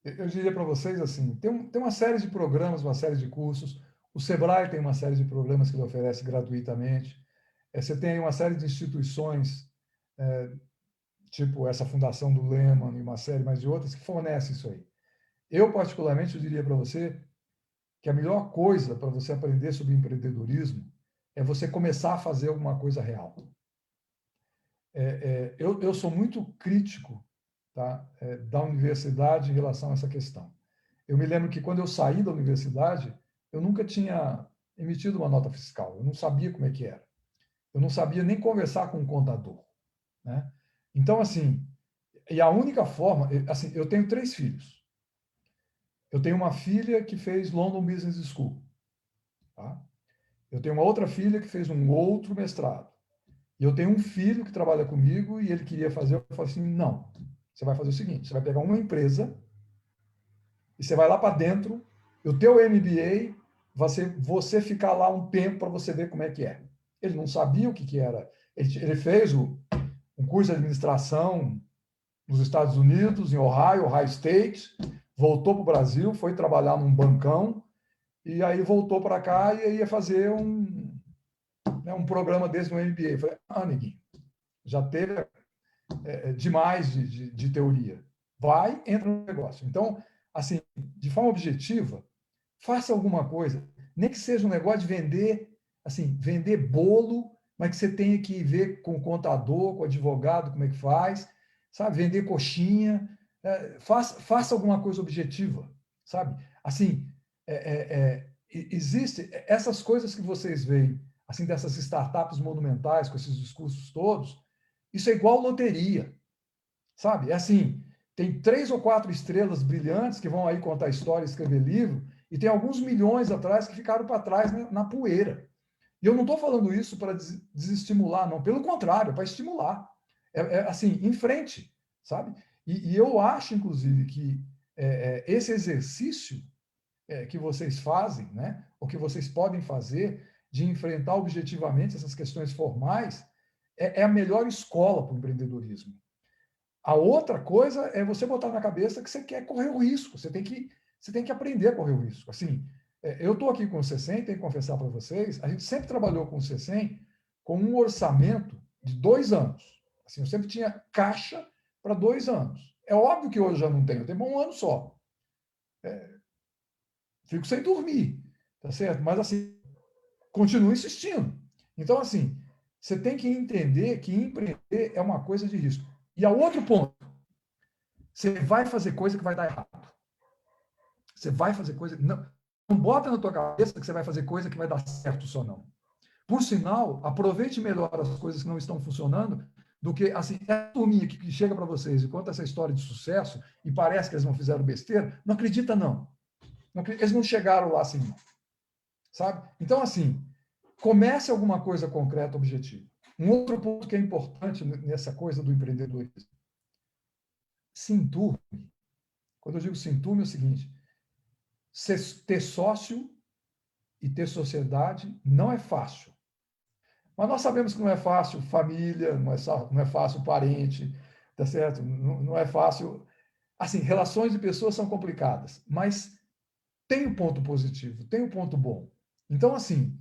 Speaker 3: Eu diria para vocês assim, tem uma série de programas, uma série de cursos. O Sebrae tem uma série de programas que ele oferece gratuitamente. Você tem uma série de instituições tipo essa fundação do Lehman e uma série mais de outras, que fornecem isso aí. Eu, particularmente, eu diria para você que a melhor coisa para você aprender sobre empreendedorismo é você começar a fazer alguma coisa real. Eu sou muito crítico, tá, da universidade em relação a essa questão. Eu me lembro que quando eu saí da universidade, eu nunca tinha emitido uma nota fiscal, eu não sabia como é que era. Eu não sabia nem conversar com um contador, né? Então, assim, e a única forma, assim, eu tenho 3 filhos. Eu tenho uma filha que fez London Business School, tá? Eu tenho uma outra filha que fez um outro mestrado. E eu tenho um filho que trabalha comigo e ele queria fazer, eu falei assim, não, você vai fazer o seguinte, você vai pegar uma empresa e você vai lá para dentro, o teu MBA, você ficar lá um tempo para você ver como é que é. Ele não sabia o que era. Ele fez um curso de administração nos Estados Unidos, em Ohio State, voltou para o Brasil, foi trabalhar num bancão, e aí voltou para cá e ia fazer um programa desse no MBA. Eu falei, neguinho, já teve demais de teoria. Vai, entra no negócio. Então, assim, de forma objetiva, faça alguma coisa. Nem que seja um negócio de vender, assim, vender bolo, mas que você tenha que ver com o contador, com o advogado, como é que faz, sabe? Vender coxinha. Faça alguma coisa objetiva, sabe? Assim, existe essas coisas que vocês veem, assim, dessas startups monumentais, com esses discursos todos, isso é igual loteria, sabe? É assim, tem 3 ou 4 estrelas brilhantes que vão aí contar história, escrever livro, e tem alguns milhões atrás que ficaram para trás na poeira. E eu não estou falando isso para desestimular, não. Pelo contrário, para estimular. Assim, em frente, sabe? E eu acho, inclusive, que esse exercício que vocês fazem, né? Ou que vocês podem fazer de enfrentar objetivamente essas questões formais, é a melhor escola para o empreendedorismo. A outra coisa é você botar na cabeça que você quer correr o risco, você tem que aprender a correr o risco. Assim, eu estou aqui com o CECEM, tenho que confessar para vocês, a gente sempre trabalhou com o CECEM com um orçamento de 2 anos. Assim, eu sempre tinha caixa para 2 anos. É óbvio que hoje já não tenho, eu tenho 1 ano só. Fico sem dormir, tá certo? Mas, assim, continuo insistindo. Então, assim, você tem que entender que empreender é uma coisa de risco. E a outro ponto, você vai fazer coisa que vai dar errado. Você vai fazer coisa... Não bota na tua cabeça que você vai fazer coisa que vai dar certo só não. Por sinal, aproveite melhor as coisas que não estão funcionando do que, assim, a turminha que chega para vocês e conta essa história de sucesso e parece que eles não fizeram besteira, não acredita, não. Eles não chegaram lá assim, não. Sabe? Então, assim, comece alguma coisa concreta, objetiva. Um outro ponto que é importante nessa coisa do empreendedorismo. Se enturme. Quando eu digo se enturme, é o seguinte: ter sócio e ter sociedade não é fácil. Mas nós sabemos que não é fácil família, não é fácil parente, tá certo? Não é fácil. Assim, relações de pessoas são complicadas, mas tem um ponto positivo, tem um ponto bom. Então, assim,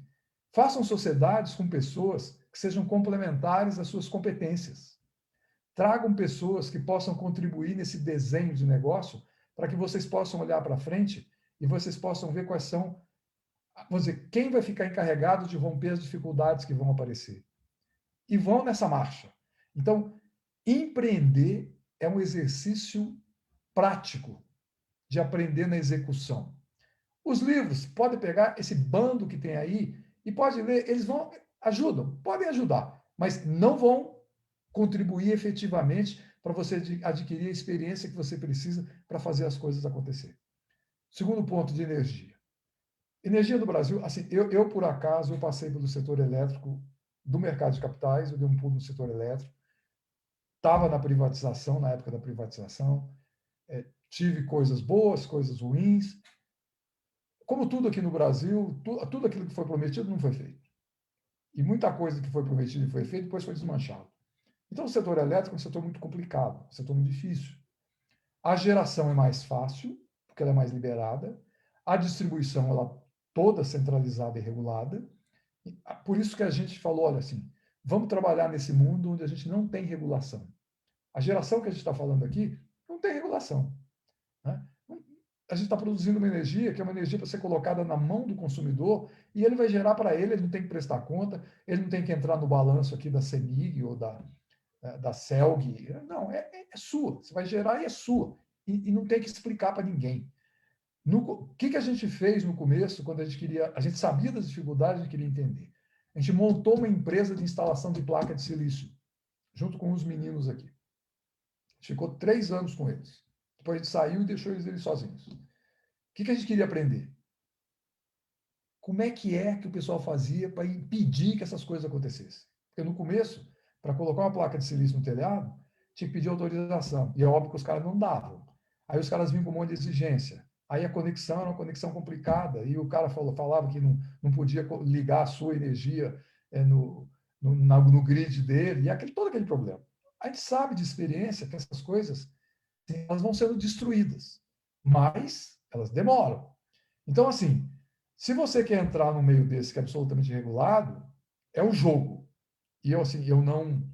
Speaker 3: façam sociedades com pessoas que sejam complementares às suas competências. Tragam pessoas que possam contribuir nesse desenho de negócio para que vocês possam olhar para frente e vocês possam ver quais são, vamos dizer, quem vai ficar encarregado de romper as dificuldades que vão aparecer. E vão nessa marcha. Então, empreender é um exercício prático de aprender na execução. Os livros, pode pegar esse bando que tem aí e pode ler, eles ajudam, podem ajudar, mas não vão contribuir efetivamente para você adquirir a experiência que você precisa para fazer as coisas acontecer. Segundo ponto, de energia. Energia do Brasil, assim, eu por acaso, eu passei pelo setor elétrico do mercado de capitais, eu dei um pulo no setor elétrico, estava na privatização, na época da privatização, tive coisas boas, coisas ruins. Como tudo aqui no Brasil, tudo aquilo que foi prometido não foi feito. E muita coisa que foi prometida e foi feita, depois foi desmanchado. Então, o setor elétrico é um setor muito complicado, um setor muito difícil. A geração é mais fácil, porque ela é mais liberada. A distribuição, ela toda centralizada e regulada. Por isso que a gente falou, olha assim, vamos trabalhar nesse mundo onde a gente não tem regulação. A geração que a gente está falando aqui não tem regulação, né? A gente está produzindo uma energia que é uma energia para ser colocada na mão do consumidor e ele vai gerar para ele, ele não tem que prestar conta, ele não tem que entrar no balanço aqui da CEMIG ou da CELG. Não, é sua. Você vai gerar e é sua. E não tem que explicar para ninguém. O que a gente fez no começo, quando a gente sabia das dificuldades e queria entender? A gente montou uma empresa de instalação de placa de silício, junto com os meninos aqui. A gente ficou 3 anos com eles. Depois a gente saiu e deixou eles sozinhos. O que a gente queria aprender? Como é que o pessoal fazia para impedir que essas coisas acontecessem? Porque no começo, para colocar uma placa de silício no telhado, tinha que pedir autorização. E é óbvio que os caras não davam. Aí os caras vinham com um monte de exigência. Aí a conexão era uma conexão complicada. E o cara falava que não podia ligar a sua energia no grid dele. E todo aquele problema. A gente sabe de experiência que essas coisas elas vão sendo destruídas. Mas elas demoram. Então, assim, se você quer entrar no meio desse que é absolutamente regulado, é o jogo. E eu não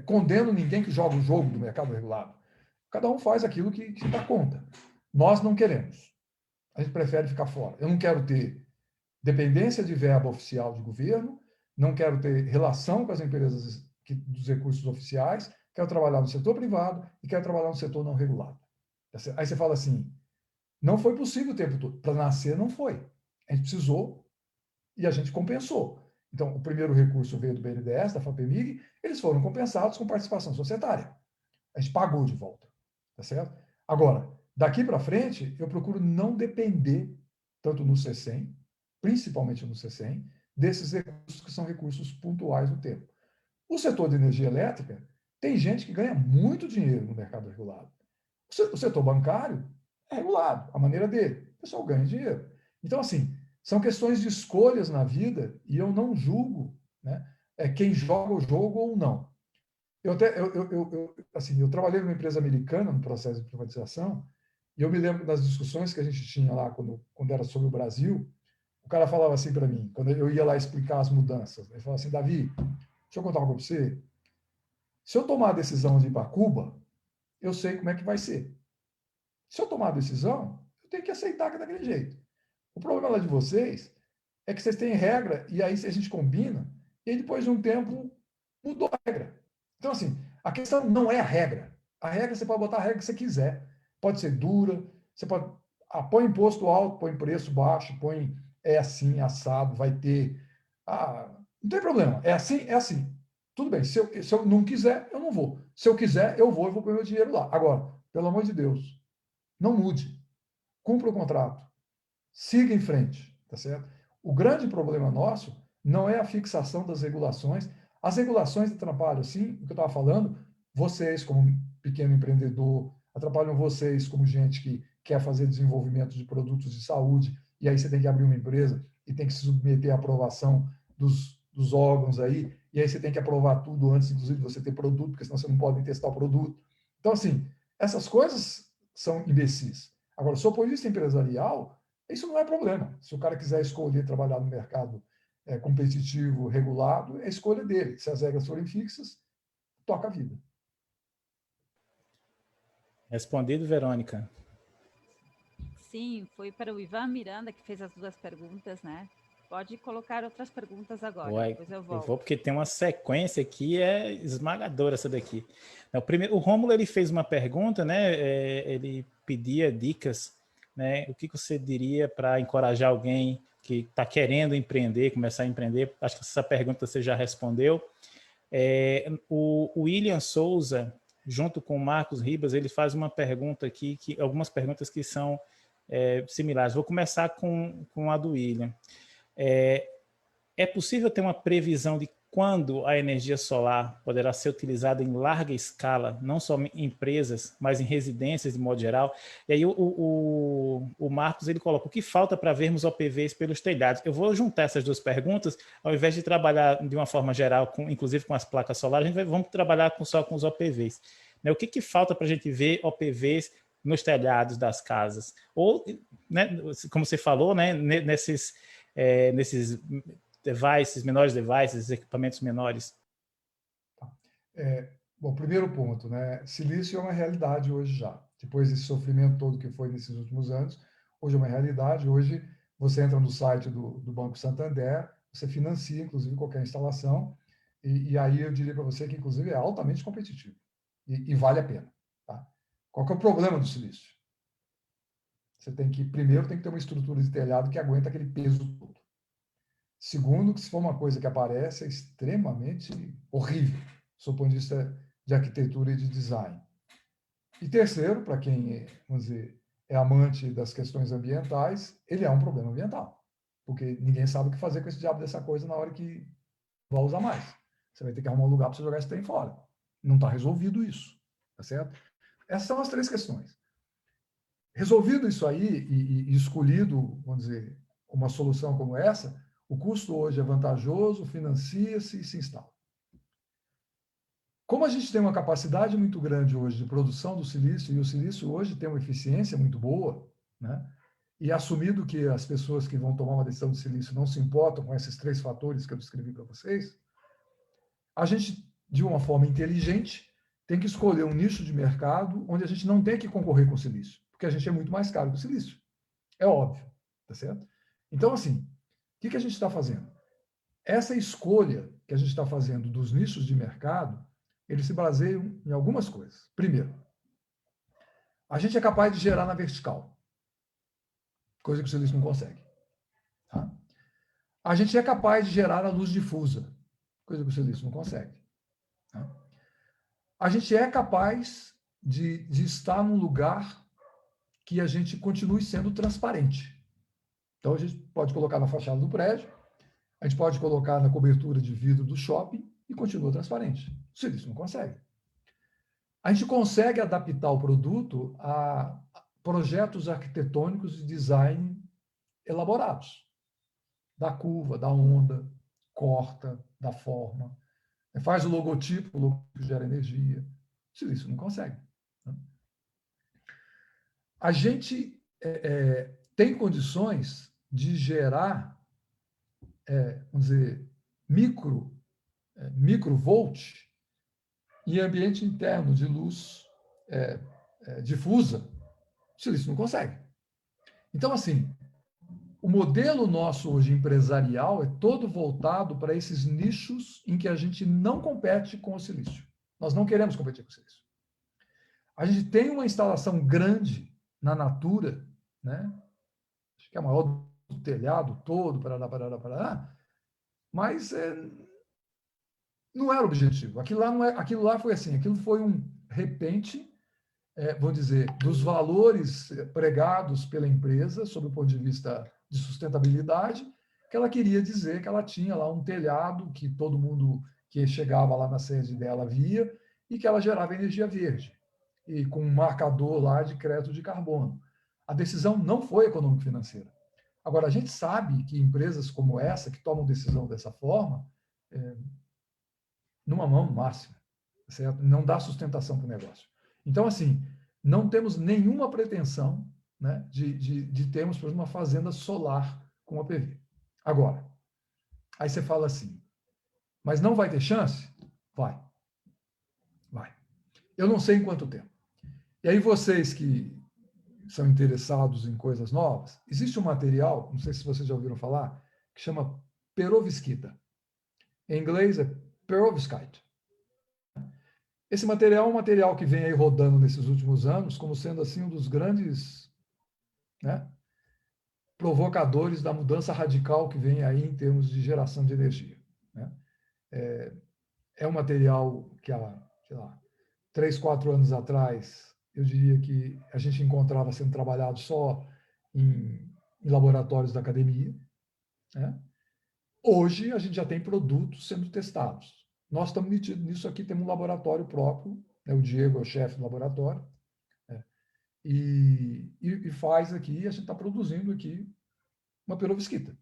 Speaker 3: condeno ninguém que joga o jogo do mercado regulado. Cada um faz aquilo que dá conta. Nós não queremos. A gente prefere ficar fora. Eu não quero ter dependência de verba oficial de governo, não quero ter relação com as empresas dos recursos oficiais, quero trabalhar no setor privado e quero trabalhar no setor não regulado. Aí você fala assim, não foi possível o tempo todo. Para nascer, não foi. A gente precisou e a gente compensou. Então, o primeiro recurso veio do BNDES, da FAPEMIG, eles foram compensados com participação societária. A gente pagou de volta, tá certo? Agora, daqui para frente, eu procuro não depender, tanto no CECEM, principalmente no CECEM, desses recursos que são recursos pontuais no tempo. O setor de energia elétrica tem gente que ganha muito dinheiro no mercado regulado. O setor bancário é regulado, a maneira dele. O pessoal ganha dinheiro. Então, assim, são questões de escolhas na vida e eu não julgo, né, quem joga o jogo ou não. Eu trabalhei numa empresa americana no processo de privatização e eu me lembro das discussões que a gente tinha lá quando era sobre o Brasil. O cara falava assim para mim, quando eu ia lá explicar as mudanças, ele falava assim, Davi, deixa eu contar uma coisa para você. Se eu tomar a decisão de ir para Cuba, eu sei como é que vai ser. Se eu tomar a decisão, eu tenho que aceitar que é daquele jeito. O problema lá de vocês é que vocês têm regra e aí a gente combina e aí depois de um tempo mudou a regra. Então, assim, a questão não é a regra. A regra, você pode botar a regra que você quiser. Pode ser dura, você pode... põe imposto alto, põe preço baixo, põe assim, assado, vai ter... não tem problema. É assim, é assim. Tudo bem, se eu não quiser, eu não vou. Se eu quiser, eu vou pôr meu dinheiro lá. Agora, pelo amor de Deus, não mude. Cumpra o contrato. Siga em frente, tá certo? O grande problema nosso não é a fixação das regulações. As regulações atrapalham, sim, o que eu estava falando, vocês como pequeno empreendedor, atrapalham vocês como gente que quer fazer desenvolvimento de produtos de saúde, e aí você tem que abrir uma empresa e tem que se submeter à aprovação dos órgãos aí, e aí você tem que aprovar tudo antes, inclusive, de você ter produto, porque senão você não pode testar o produto. Então, assim, essas coisas são imbecis. Agora, do ponto de vista empresarial, isso não é problema. Se o cara quiser escolher trabalhar no mercado competitivo, regulado, é a escolha dele. Se as regras forem fixas, toca a vida.
Speaker 2: Respondido, Verônica.
Speaker 4: Sim, foi para o Ivan Miranda que fez as 2 perguntas, né? Pode colocar outras perguntas agora, depois eu volto.
Speaker 2: Eu vou porque tem uma sequência aqui, esmagadora essa daqui. O Rômulo, ele fez uma pergunta, né? Ele pedia dicas, né? O que você diria para encorajar alguém que está querendo empreender, começar a empreender? Acho que essa pergunta você já respondeu. O William Souza, junto com o Marcos Ribas, ele faz uma pergunta aqui, algumas perguntas que são similares. Vou começar com a do William. É possível ter uma previsão de quando a energia solar poderá ser utilizada em larga escala, não só em empresas, mas em residências de modo geral? E aí o Marcos, ele coloca, o que falta para vermos OPVs pelos telhados? Eu vou juntar essas 2 perguntas, ao invés de trabalhar de uma forma geral, inclusive com as placas solares, vamos trabalhar só com os OPVs. O que falta para a gente ver OPVs nos telhados das casas? Ou, né, como você falou, né, nesses menores devices, equipamentos menores?
Speaker 3: Bom, primeiro ponto, né? Silício é uma realidade hoje já. Depois desse sofrimento todo que foi nesses últimos anos, hoje é uma realidade. Hoje você entra no site do Banco Santander, você financia, inclusive, qualquer instalação, e aí eu diria para você que, inclusive, é altamente competitivo e vale a pena. Tá? Qual que é o problema do silício? Você primeiro, tem que ter uma estrutura de telhado que aguenta aquele peso todo. Segundo, que se for uma coisa que aparece, é extremamente horrível, do ponto de vista de arquitetura e de design. E terceiro, para quem, vamos dizer, é amante das questões ambientais, ele é um problema ambiental, porque ninguém sabe o que fazer com esse diabo dessa coisa na hora que vai usar mais. Você vai ter que arrumar um lugar para você jogar esse trem fora. Não está resolvido isso, tá certo? Essas são as três questões. Resolvido isso aí e escolhido, vamos dizer, uma solução como essa, o custo hoje é vantajoso, financia-se e se instala. Como a gente tem uma capacidade muito grande hoje de produção do silício, e o silício hoje tem uma eficiência muito boa, né? E assumido que as pessoas que vão tomar uma decisão de silício não se importam com esses três fatores que eu descrevi para vocês, a gente, de uma forma inteligente, tem que escolher um nicho de mercado onde a gente não tem que concorrer com o silício, porque a gente é muito mais caro que o silício. É óbvio, tá certo? Então, assim, o que a gente está fazendo? Essa escolha que a gente está fazendo dos nichos de mercado, eles se baseiam em algumas coisas. Primeiro, a gente é capaz de gerar na vertical, coisa que o silício não consegue. Tá? A gente é capaz de gerar na luz difusa, coisa que o silício não consegue. Tá? A gente é capaz de estar num lugar que a gente continue sendo transparente. Então, a gente pode colocar na fachada do prédio, a gente pode colocar na cobertura de vidro do shopping e continua transparente. O silício não consegue. A gente consegue adaptar o produto a projetos arquitetônicos de design elaborados. Da curva, da onda, corta, da forma. Faz o logotipo gera energia. O silício não consegue. A gente tem condições de gerar, vamos dizer, microvolt em ambiente interno de luz difusa. O silício não consegue. Então, assim, o modelo nosso hoje empresarial é todo voltado para esses nichos em que a gente não compete com o silício. Nós não queremos competir com o silício. A gente tem uma instalação grande na Natura, né? Acho que é a maior do telhado todo, parará, mas não era o objetivo. Aquilo lá foi assim, aquilo foi um repente, vou dizer, dos valores pregados pela empresa, sob o ponto de vista de sustentabilidade, que ela queria dizer que ela tinha lá um telhado que todo mundo que chegava lá na sede dela via e que ela gerava energia verde, e com um marcador lá de crédito de carbono. A decisão não foi econômico-financeira. Agora, a gente sabe que empresas como essa, que tomam decisão dessa forma, numa mão no máximo, certo? Não dá sustentação para o negócio. Então, assim, não temos nenhuma pretensão, né, de termos, por exemplo, uma fazenda solar com a PV. Agora, aí você fala assim, mas não vai ter chance? Vai. Vai. Eu não sei em quanto tempo. E aí vocês que são interessados em coisas novas, existe um material, não sei se vocês já ouviram falar, que chama perovskita. Em inglês é perovskite. Esse material é um material que vem aí rodando nesses últimos anos como sendo assim um dos grandes, né, provocadores da mudança radical que vem aí em termos de geração de energia. Né? É um material que há, sei lá, 3, 4 anos atrás, eu diria que a gente encontrava sendo trabalhado só em laboratórios da academia. Né? Hoje, a gente já tem produtos sendo testados. Nós estamos metidos nisso aqui, temos um laboratório próprio, né? O Diego é o chefe do laboratório, né? e faz aqui, a gente está produzindo aqui uma perovskita.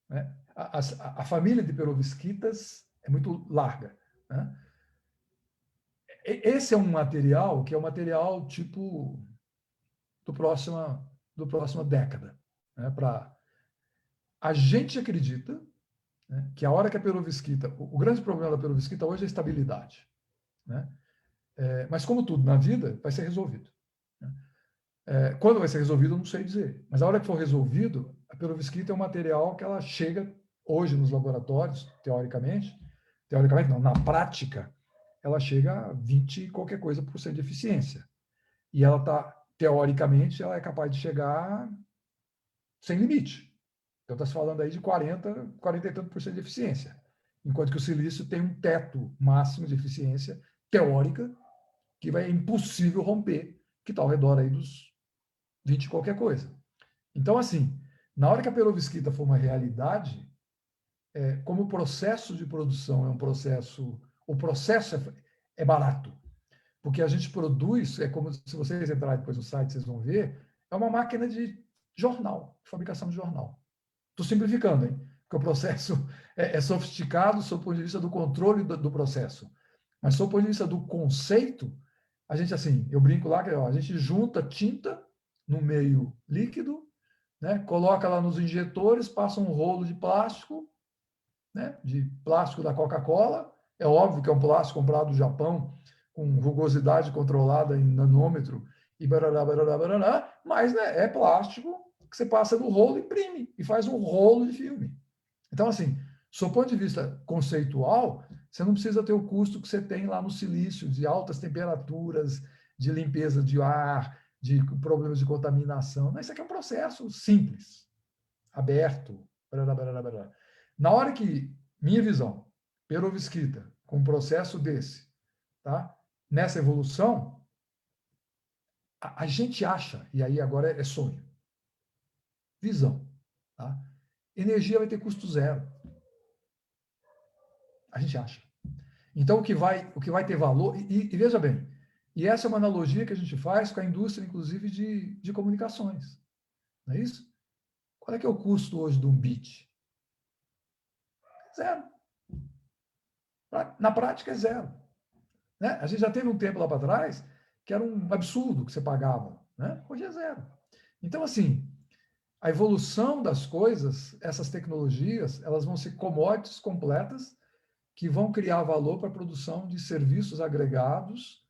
Speaker 3: Né? A família de perovskitas é muito larga. Né? Esse é um material que é um material tipo do próxima década. Né? A gente acredita, né, que a hora que a perovskita... O grande problema da perovskita hoje é a estabilidade. Né? Mas, como tudo na vida, vai ser resolvido. Quando vai ser resolvido, eu não sei dizer. Mas, a hora que for resolvido, a perovskita é um material que ela chega hoje nos laboratórios, teoricamente não, na prática, ela chega a 20 e qualquer coisa por cento de eficiência. E ela está, teoricamente, ela é capaz de chegar sem limite. Então, está se falando aí de 40 e tanto por cento de eficiência. Enquanto que o silício tem um teto máximo de eficiência teórica que é impossível romper, que está ao redor aí dos 20 e qualquer coisa. Então, assim, na hora que a perovskita for uma realidade, como o processo de produção é um processo, o processo é barato, porque a gente produz, é como se vocês entrarem depois no site, vocês vão ver, é uma máquina de jornal, de fabricação de jornal. Estou simplificando, hein? Porque o processo é sofisticado sob o ponto de vista do controle do processo. Mas sob o ponto de vista do conceito, a gente, assim, eu brinco lá que a gente junta tinta no meio líquido, né? Coloca lá nos injetores, passa um rolo de plástico, né? De plástico da Coca-Cola. É óbvio que é um plástico comprado do Japão, com rugosidade controlada em nanômetro, e barará, barará, barará, mas, né, é plástico que você passa no rolo e imprime, e faz um rolo de filme. Então, assim, sob o ponto de vista conceitual, você não precisa ter o custo que você tem lá no silício, de altas temperaturas, de limpeza de ar, de problemas de contaminação. Não, isso aqui é um processo simples, aberto. Barará, barará, barará. Na hora que, minha visão, perovskita, com um processo desse, tá? Nessa evolução, a gente acha, e aí agora é sonho, visão, tá? Energia vai ter custo zero. A gente acha. Então, o que vai ter valor, e veja bem, e essa é uma analogia que a gente faz com a indústria, inclusive, de comunicações. Não é isso? Qual é que é o custo hoje de um bit? Zero. Na prática, é zero. Né? A gente já teve um tempo lá para trás que era um absurdo que você pagava. Né? Hoje é zero. Então, assim, a evolução das coisas, essas tecnologias, elas vão ser commodities completas que vão criar valor para a produção de serviços agregados,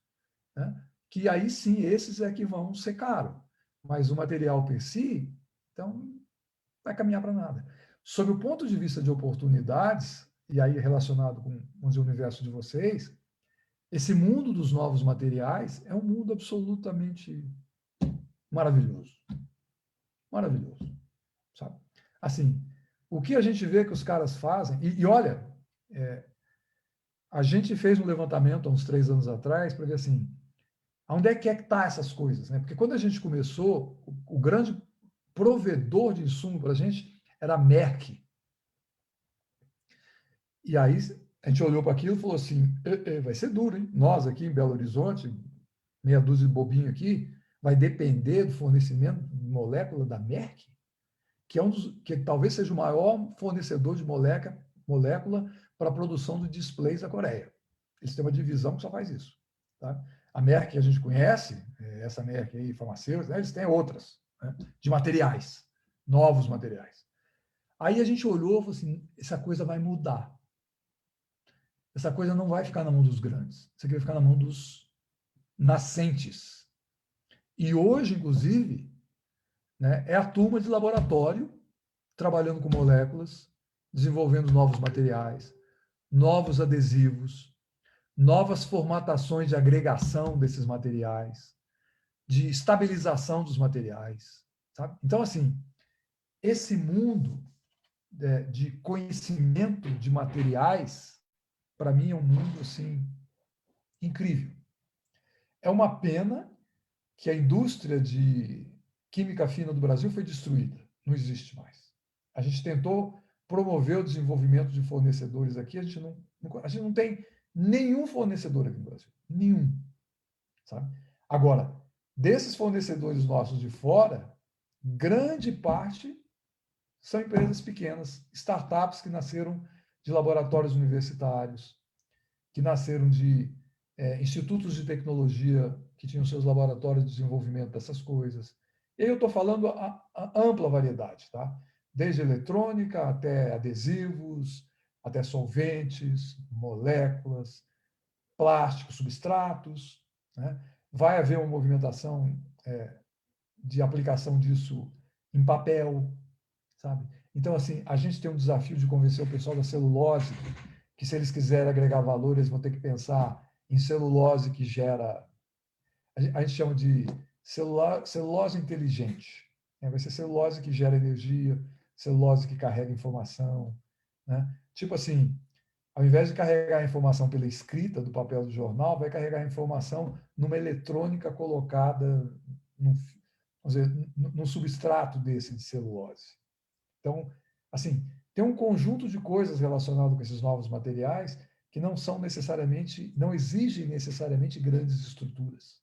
Speaker 3: né? Que aí sim, esses é que vão ser caros. Mas o material per si, então, vai caminhar para nada. Sob o ponto de vista de oportunidades, e aí relacionado com o universo de vocês, esse mundo dos novos materiais é um mundo absolutamente maravilhoso. Maravilhoso. Sabe? Assim, o que a gente vê que os caras fazem, e olha, a gente fez um levantamento há uns 3 anos atrás para ver assim, onde é que está essas coisas, né? Porque quando a gente começou, o grande provedor de insumo para a gente era a Merck. E aí a gente olhou para aquilo e falou assim, vai ser duro, hein? Nós aqui em Belo Horizonte, meia dúzia de bobinho aqui, vai depender do fornecimento de molécula da Merck, que talvez seja o maior fornecedor de molécula para a produção de displays da Coreia. Eles têm uma divisão que só faz isso. Tá? A Merck que a gente conhece, essa Merck aí, farmacêutica, né, eles têm outras, né, de materiais, novos materiais. Aí a gente olhou e falou assim, essa coisa vai mudar. Essa coisa não vai ficar na mão dos grandes, isso aqui vai ficar na mão dos nascentes. E hoje, inclusive, né, é a turma de laboratório trabalhando com moléculas, desenvolvendo novos materiais, novos adesivos, novas formatações de agregação desses materiais, de estabilização dos materiais, sabe? Então, assim, esse mundo de conhecimento de materiais, para mim, é um mundo, assim, incrível. É uma pena que a indústria de química fina do Brasil foi destruída, não existe mais. A gente tentou promover o desenvolvimento de fornecedores aqui, a gente não tem nenhum fornecedor aqui no Brasil, nenhum, sabe? Agora, desses fornecedores nossos de fora, grande parte são empresas pequenas, startups que nasceram de laboratórios universitários, que nasceram de institutos de tecnologia que tinham seus laboratórios de desenvolvimento dessas coisas. E aí eu estou falando a ampla variedade, tá? Desde eletrônica até adesivos, até solventes, moléculas, plásticos, substratos, né? Vai haver uma movimentação de aplicação disso em papel, sabe? Então, assim, a gente tem um desafio de convencer o pessoal da celulose que, se eles quiserem agregar valor, eles vão ter que pensar em celulose que gera... A gente chama de celulose inteligente. Né? Vai ser celulose que gera energia, celulose que carrega informação. Né? Tipo assim, ao invés de carregar a informação pela escrita do papel do jornal, vai carregar a informação numa eletrônica colocada vamos dizer, num substrato desse de celulose. Então, assim, tem um conjunto de coisas relacionadas com esses novos materiais que não são necessariamente, não exigem necessariamente grandes estruturas,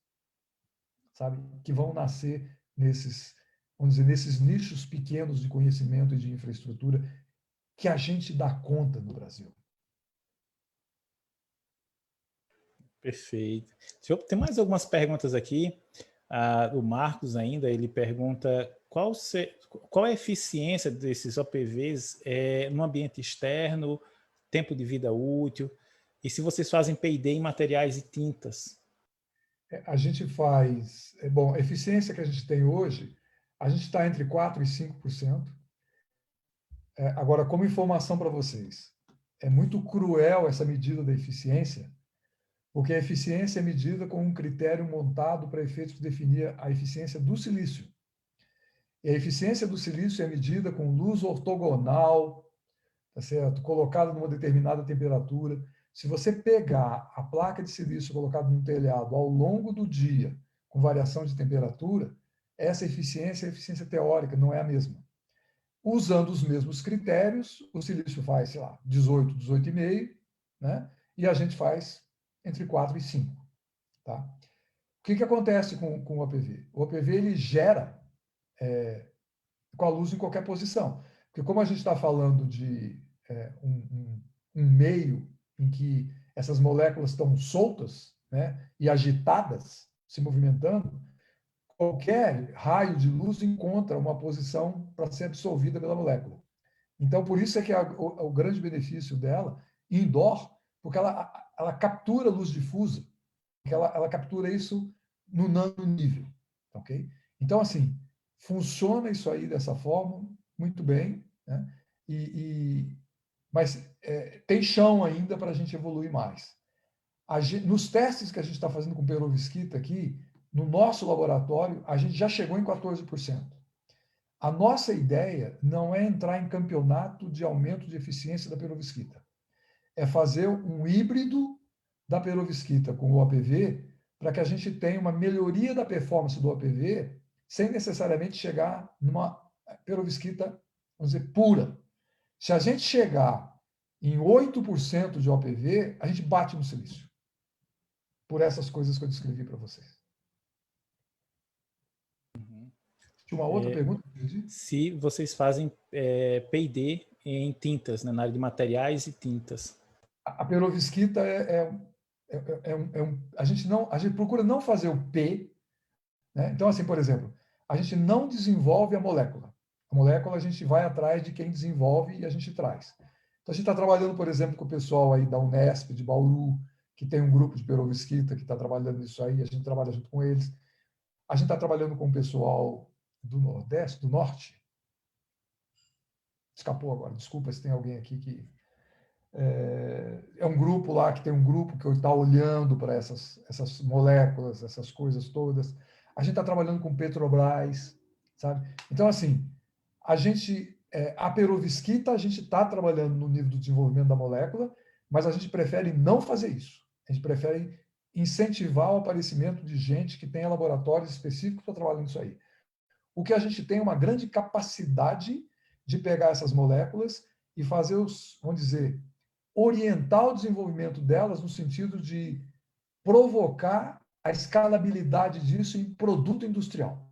Speaker 3: sabe? Que vão nascer nesses, vamos dizer, nesses nichos pequenos de conhecimento e de infraestrutura que a gente dá conta no Brasil.
Speaker 2: Perfeito. Tem mais algumas perguntas aqui. O Marcos ainda, ele pergunta qual é a eficiência desses OPVs no ambiente externo, tempo de vida útil, e se vocês fazem P&D em materiais e tintas.
Speaker 3: A gente faz... Bom, a eficiência que a gente tem hoje, a gente está entre 4% e 5%. Agora, como informação para vocês, é muito cruel essa medida da eficiência, porque a eficiência é medida com um critério montado para efeitos de definir a eficiência do silício. E a eficiência do silício é medida com luz ortogonal, tá certo? Colocada numa determinada temperatura. Se você pegar a placa de silício colocada num telhado ao longo do dia, com variação de temperatura, essa eficiência é a eficiência teórica, não é a mesma. Usando os mesmos critérios, o silício faz, sei lá, 18, 18,5, né? E a gente faz entre 4 e 5. Tá? O que acontece com o OPV? O OPV ele gera com a luz em qualquer posição. Porque como a gente está falando de um meio em que essas moléculas estão soltas, né, e agitadas, se movimentando, qualquer raio de luz encontra uma posição para ser absorvida pela molécula. Então, por isso é que o grande benefício dela, indoor, porque ela captura luz difusa, porque ela captura isso no nanonível, ok? Então, assim, funciona isso aí dessa forma, muito bem, né? Mas tem chão ainda para a gente evoluir mais. Nos testes que a gente está fazendo com perovskita aqui, no nosso laboratório, a gente já chegou em 14%. A nossa ideia não é entrar em campeonato de aumento de eficiência da perovskita. É fazer um híbrido da perovskita com o OPV para que a gente tenha uma melhoria da performance do OPV sem necessariamente chegar numa perovskita, vamos dizer, pura. Se a gente chegar em 8% de OPV, a gente bate no silício. Por essas coisas que eu descrevi para vocês. Tinha uma outra pergunta?
Speaker 2: Se vocês fazem P&D em tintas, né, na área de materiais e tintas.
Speaker 3: A perovskita a gente procura não fazer o P, né? Então, assim, por exemplo, a gente não desenvolve a molécula. A molécula a gente vai atrás de quem desenvolve e a gente traz. Então, a gente está trabalhando, por exemplo, com o pessoal aí da Unesp, de Bauru, que tem um grupo de perovskita que está trabalhando nisso aí, a gente trabalha junto com eles. A gente está trabalhando com o pessoal do Nordeste, do Norte. Escapou agora, desculpa se tem alguém aqui que... É um grupo lá que tem um grupo que está olhando para essas moléculas, essas coisas todas. A gente está trabalhando com Petrobras, sabe? Então, assim, a perovskita, a gente está trabalhando no nível do desenvolvimento da molécula, mas a gente prefere não fazer isso. A gente prefere incentivar o aparecimento de gente que tenha laboratórios específicos para trabalhar nisso aí. O que a gente tem é uma grande capacidade de pegar essas moléculas e fazer vamos dizer, orientar o desenvolvimento delas no sentido de provocar a escalabilidade disso em produto industrial.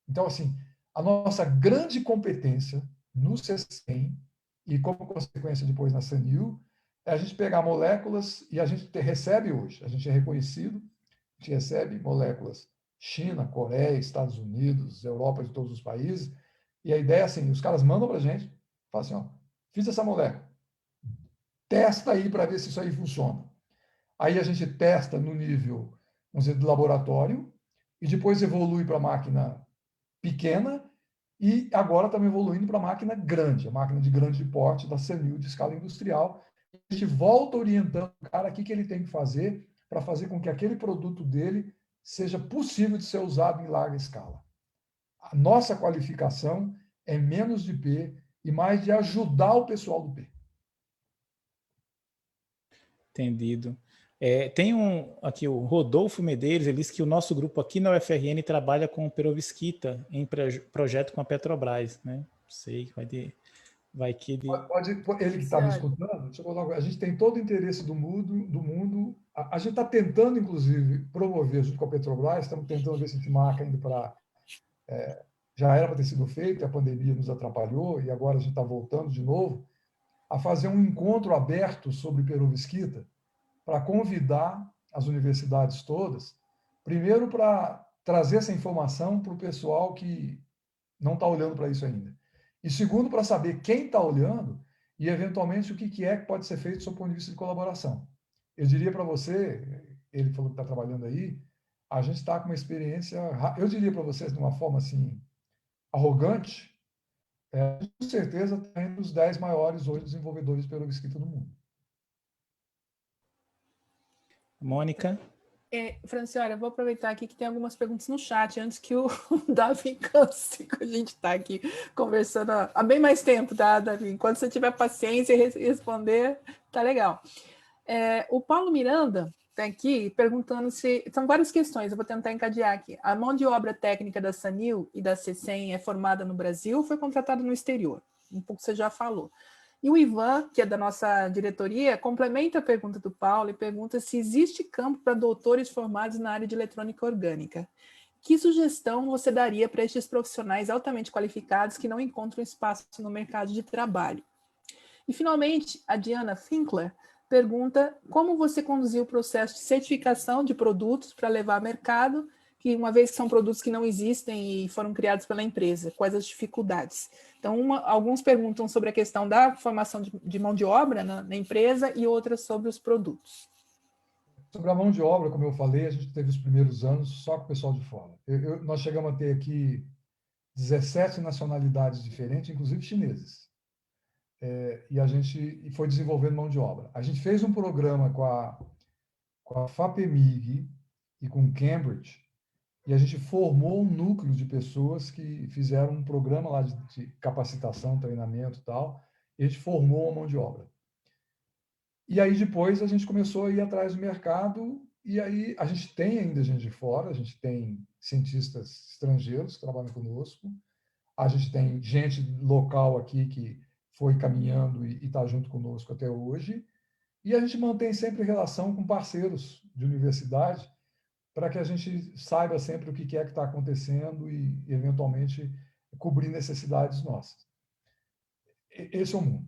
Speaker 3: Então, assim, a nossa grande competência no CCEM e, como consequência, depois na Sanil, é a gente pegar moléculas e a gente recebe hoje, a gente é reconhecido, a gente recebe moléculas China, Coreia, Estados Unidos, Europa, de todos os países, e a ideia é assim, os caras mandam para a gente, falam assim, ó, fiz essa molécula, testa aí para ver se isso aí funciona. Aí a gente testa no nível, vamos dizer, do laboratório, e depois evolui para a máquina pequena, e agora estamos evoluindo para a máquina grande, a máquina de grande porte da CENIL de escala industrial. A gente volta orientando o cara o que ele tem que fazer para fazer com que aquele produto dele seja possível de ser usado em larga escala. A nossa qualificação é menos de P e mais de ajudar o pessoal do P.
Speaker 2: Entendido. Tem aqui o Rodolfo Medeiros, ele disse que o nosso grupo aqui na UFRN trabalha com perovskita em projeto com a Petrobras, né? Não sei, vai que ele...
Speaker 3: Ele que está me escutando, deixa eu falar, a gente tem todo o interesse do mundo. A gente está tentando, inclusive, promover, junto com a Petrobras, estamos tentando ver se a gente marca ainda para... já era para ter sido feito, a pandemia nos atrapalhou, e agora a gente está voltando de novo, a fazer um encontro aberto sobre perovskita, para convidar as universidades todas, primeiro para trazer essa informação para o pessoal que não está olhando para isso ainda. E segundo, para saber quem está olhando e, eventualmente, o que é que pode ser feito do ponto de vista de colaboração. Eu diria para você, ele falou que está trabalhando aí, a gente está com uma experiência, eu diria para vocês, de uma forma assim, arrogante, com certeza está entre os 10 maiores hoje desenvolvedores de perovskita no mundo.
Speaker 2: Mônica?
Speaker 1: Francioli, eu vou aproveitar aqui que tem algumas perguntas no chat, antes que o Davi canse, que a gente está aqui conversando há bem mais tempo, tá, Davi? Enquanto você tiver paciência e responder, tá legal. O Paulo Miranda está aqui perguntando se... São várias questões, eu vou tentar encadear aqui. A mão de obra técnica da Sanil e da CECEM é formada no Brasil ou foi contratada no exterior? Um pouco você já falou. E o Ivan, que é da nossa diretoria, complementa a pergunta do Paulo e pergunta se existe campo para doutores formados na área de eletrônica orgânica. Que sugestão você daria para estes profissionais altamente qualificados que não encontram espaço no mercado de trabalho? E, finalmente, a Diana Finkler pergunta como você conduziu o processo de certificação de produtos para levar ao mercado, que uma vez que são produtos que não existem e foram criados pela empresa, quais as dificuldades? Então, alguns perguntam sobre a questão da formação de mão de obra na empresa e outras sobre os produtos.
Speaker 3: Sobre a mão de obra, como eu falei, a gente teve os primeiros anos só com o pessoal de fora. Nós chegamos a ter aqui 17 nacionalidades diferentes, inclusive chineses. E a gente foi desenvolvendo mão de obra. A gente fez um programa com a FAPEMIG e com Cambridge, e a gente formou um núcleo de pessoas que fizeram um programa lá de capacitação, treinamento e tal, e a gente formou uma mão de obra. E aí depois a gente começou a ir atrás do mercado, e aí a gente tem ainda gente de fora, a gente tem cientistas estrangeiros que trabalham conosco, a gente tem gente local aqui que foi caminhando e está junto conosco até hoje, e a gente mantém sempre relação com parceiros de universidade, para que a gente saiba sempre o que é que está acontecendo e, eventualmente, cobrir necessidades nossas. Esse é o mundo.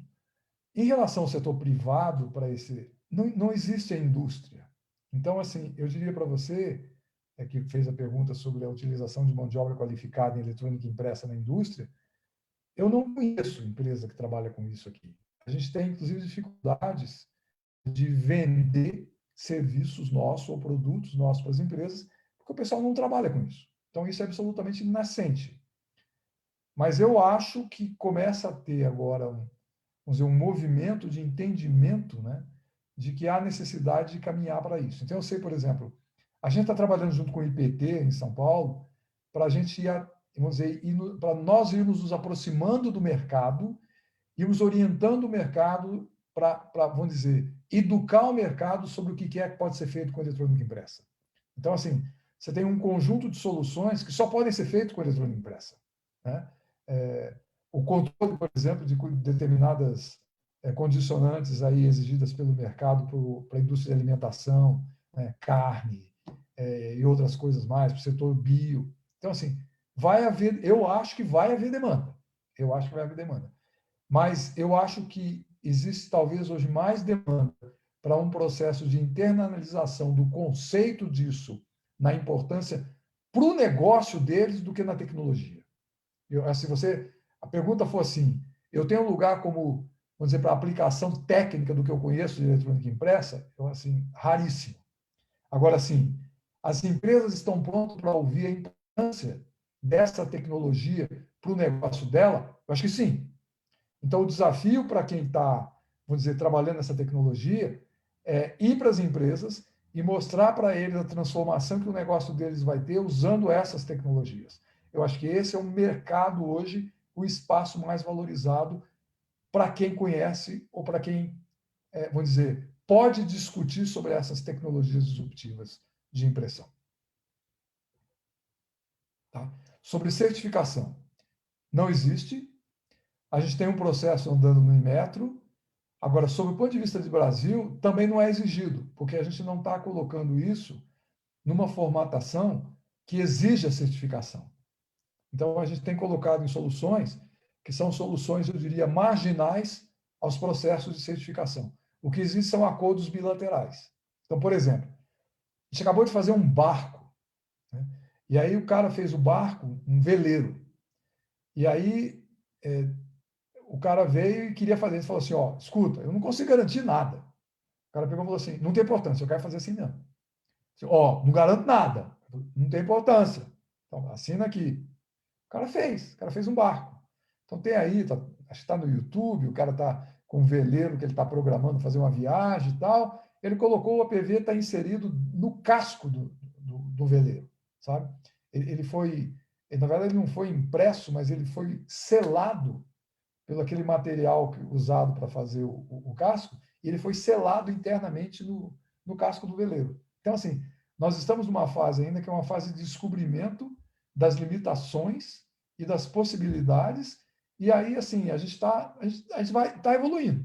Speaker 3: Em relação ao setor privado, para esse, não existe a indústria. Então, assim, eu diria para você, que fez a pergunta sobre a utilização de mão de obra qualificada em eletrônica impressa na indústria, eu não conheço empresa que trabalha com isso aqui. A gente tem, inclusive, dificuldades de vender serviços nossos ou produtos nossos para as empresas, porque o pessoal não trabalha com isso. Então, isso é absolutamente nascente. Mas eu acho que começa a ter agora, vamos dizer, um movimento de entendimento, né, de que há necessidade de caminhar para isso. Então, eu sei, por exemplo, a gente está trabalhando junto com o IPT, em São Paulo, para a gente ir, vamos dizer, para nós irmos nos aproximando do mercado, irmos orientando o mercado para, vamos dizer, educar o mercado sobre o que é que pode ser feito com eletrônica impressa. Então, assim, você tem um conjunto de soluções que só podem ser feitas com eletrônica impressa, né? O controle, por exemplo, de determinadas condicionantes aí exigidas pelo mercado para a indústria de alimentação, né, carne e outras coisas mais, para o setor bio. Então, assim, eu acho que vai haver demanda. Eu acho que vai haver demanda. Mas eu acho que existe talvez hoje mais demanda para um processo de internalização do conceito disso na importância para o negócio deles do que na tecnologia. A pergunta for assim, eu tenho um lugar como vamos dizer, para a aplicação técnica do que eu conheço de eletrônica impressa, é assim, raríssimo. Agora, sim, as empresas estão prontas para ouvir a importância dessa tecnologia para o negócio dela? Eu acho que sim. Então, o desafio para quem está, vamos dizer, trabalhando nessa tecnologia é ir para as empresas e mostrar para eles a transformação que o negócio deles vai ter usando essas tecnologias. Eu acho que esse é o mercado hoje, o espaço mais valorizado para quem conhece ou para quem, vamos dizer, pode discutir sobre essas tecnologias disruptivas de impressão. Tá? Sobre certificação. Não existe. A gente tem um processo andando no Inmetro. Agora, sob o ponto de vista do Brasil, também não é exigido, porque a gente não está colocando isso numa formatação que exija certificação. Então, a gente tem colocado em soluções que são soluções, eu diria, marginais aos processos de certificação. O que existe são acordos bilaterais. Então, por exemplo, a gente acabou de fazer um barco, né? E aí o cara fez o barco, um veleiro. E aí o cara veio e queria fazer. Ele falou assim, ó, escuta, eu não consigo garantir nada. O cara pegou e falou assim, não tem importância, eu quero fazer assim mesmo. Ó, não garanto nada, não tem importância. Então, assina aqui. O cara fez um barco. Então tem aí, acho que está no YouTube, o cara está com um veleiro que ele está programando fazer uma viagem e tal. Ele colocou o APV, está inserido no casco do veleiro, sabe? Ele foi, na verdade, ele não foi impresso, mas ele foi selado pelo aquele material usado para fazer o casco, e ele foi selado internamente no casco do veleiro. Então, assim, nós estamos numa fase ainda que é uma fase de descobrimento das limitações e das possibilidades, e aí, assim, a gente vai estar evoluindo.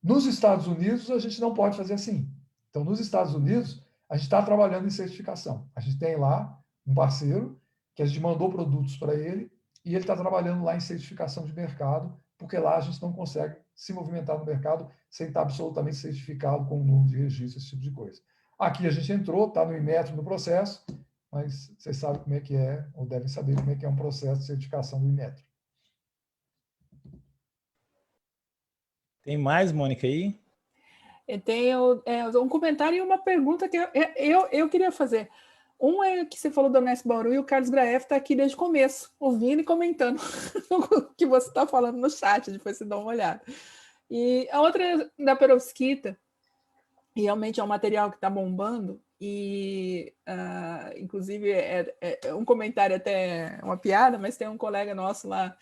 Speaker 3: Nos Estados Unidos, a gente não pode fazer assim. Então, nos Estados Unidos, a gente está trabalhando em certificação. A gente tem lá um parceiro que a gente mandou produtos para ele, e ele está trabalhando lá em certificação de mercado, porque lá a gente não consegue se movimentar no mercado sem estar absolutamente certificado com o número de registro, esse tipo de coisa. Aqui a gente entrou, está no Inmetro no processo, mas vocês sabem como é que é, ou devem saber como é que é um processo de certificação do Inmetro.
Speaker 2: Tem mais, Mônica, aí?
Speaker 1: Eu tenho um comentário e uma pergunta que eu queria fazer. Um é que você falou do Ernesto Bauru e o Carlos Graef está aqui desde o começo, ouvindo e comentando o que você está falando no chat, depois você dá uma olhada. E a outra é da perovskita, e realmente é um material que está bombando, e inclusive é um comentário até uma piada, mas tem um colega nosso lá,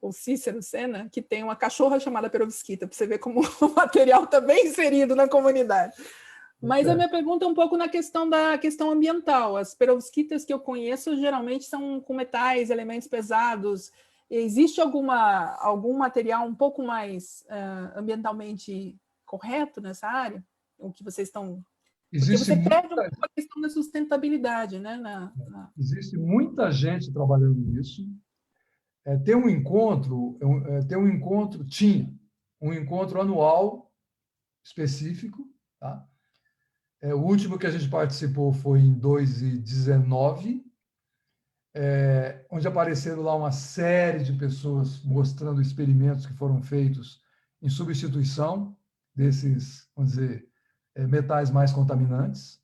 Speaker 1: o Cícero Senna, que tem uma cachorra chamada perovskita, para você ver como o material está bem inserido na comunidade. Mas a minha pergunta é um pouco na questão da questão ambiental. As perovskitas que eu conheço geralmente são com metais, elementos pesados. Existe algum material um pouco mais ambientalmente correto nessa área? O que vocês estão... Porque você perde um pouco a questão da sustentabilidade, né?
Speaker 3: Existe muita gente trabalhando nisso. Tinha um encontro anual específico, tá? O último que a gente participou foi em 2019, onde apareceram lá uma série de pessoas mostrando experimentos que foram feitos em substituição desses, vamos dizer, metais mais contaminantes.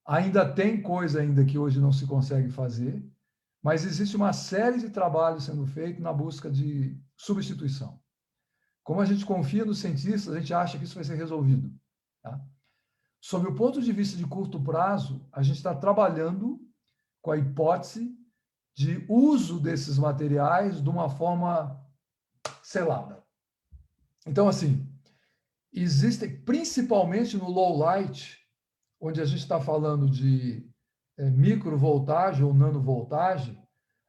Speaker 3: Ainda tem coisa ainda que hoje não se consegue fazer, mas existe uma série de trabalhos sendo feitos na busca de substituição. Como a gente confia nos cientistas, a gente acha que isso vai ser resolvido. Tá? Sob o ponto de vista de curto prazo, a gente está trabalhando com a hipótese de uso desses materiais de uma forma selada. Então, assim, existem, principalmente no low light, onde a gente está falando de microvoltagem ou nanovoltagem,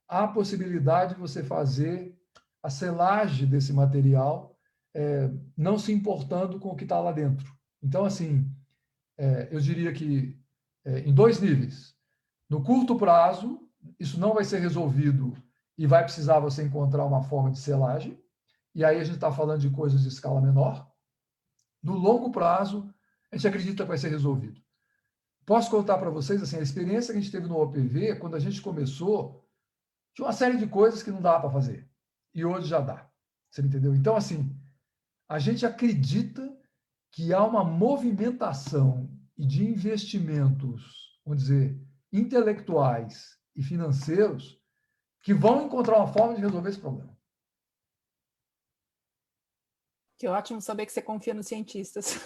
Speaker 3: há a possibilidade de você fazer a selagem desse material não se importando com o que está lá dentro. Então, assim, eu diria que em dois níveis. No curto prazo, isso não vai ser resolvido e vai precisar você encontrar uma forma de selagem, e aí a gente está falando de coisas de escala menor. No longo prazo, a gente acredita que vai ser resolvido. Posso contar para vocês, assim, a experiência que a gente teve no OPV, quando a gente começou, tinha uma série de coisas que não dava para fazer, e hoje já dá. Você entendeu? Então, assim, a gente acredita que há uma movimentação e de investimentos, vamos dizer, intelectuais e financeiros que vão encontrar uma forma de resolver esse problema.
Speaker 1: Que ótimo saber que você confia nos cientistas.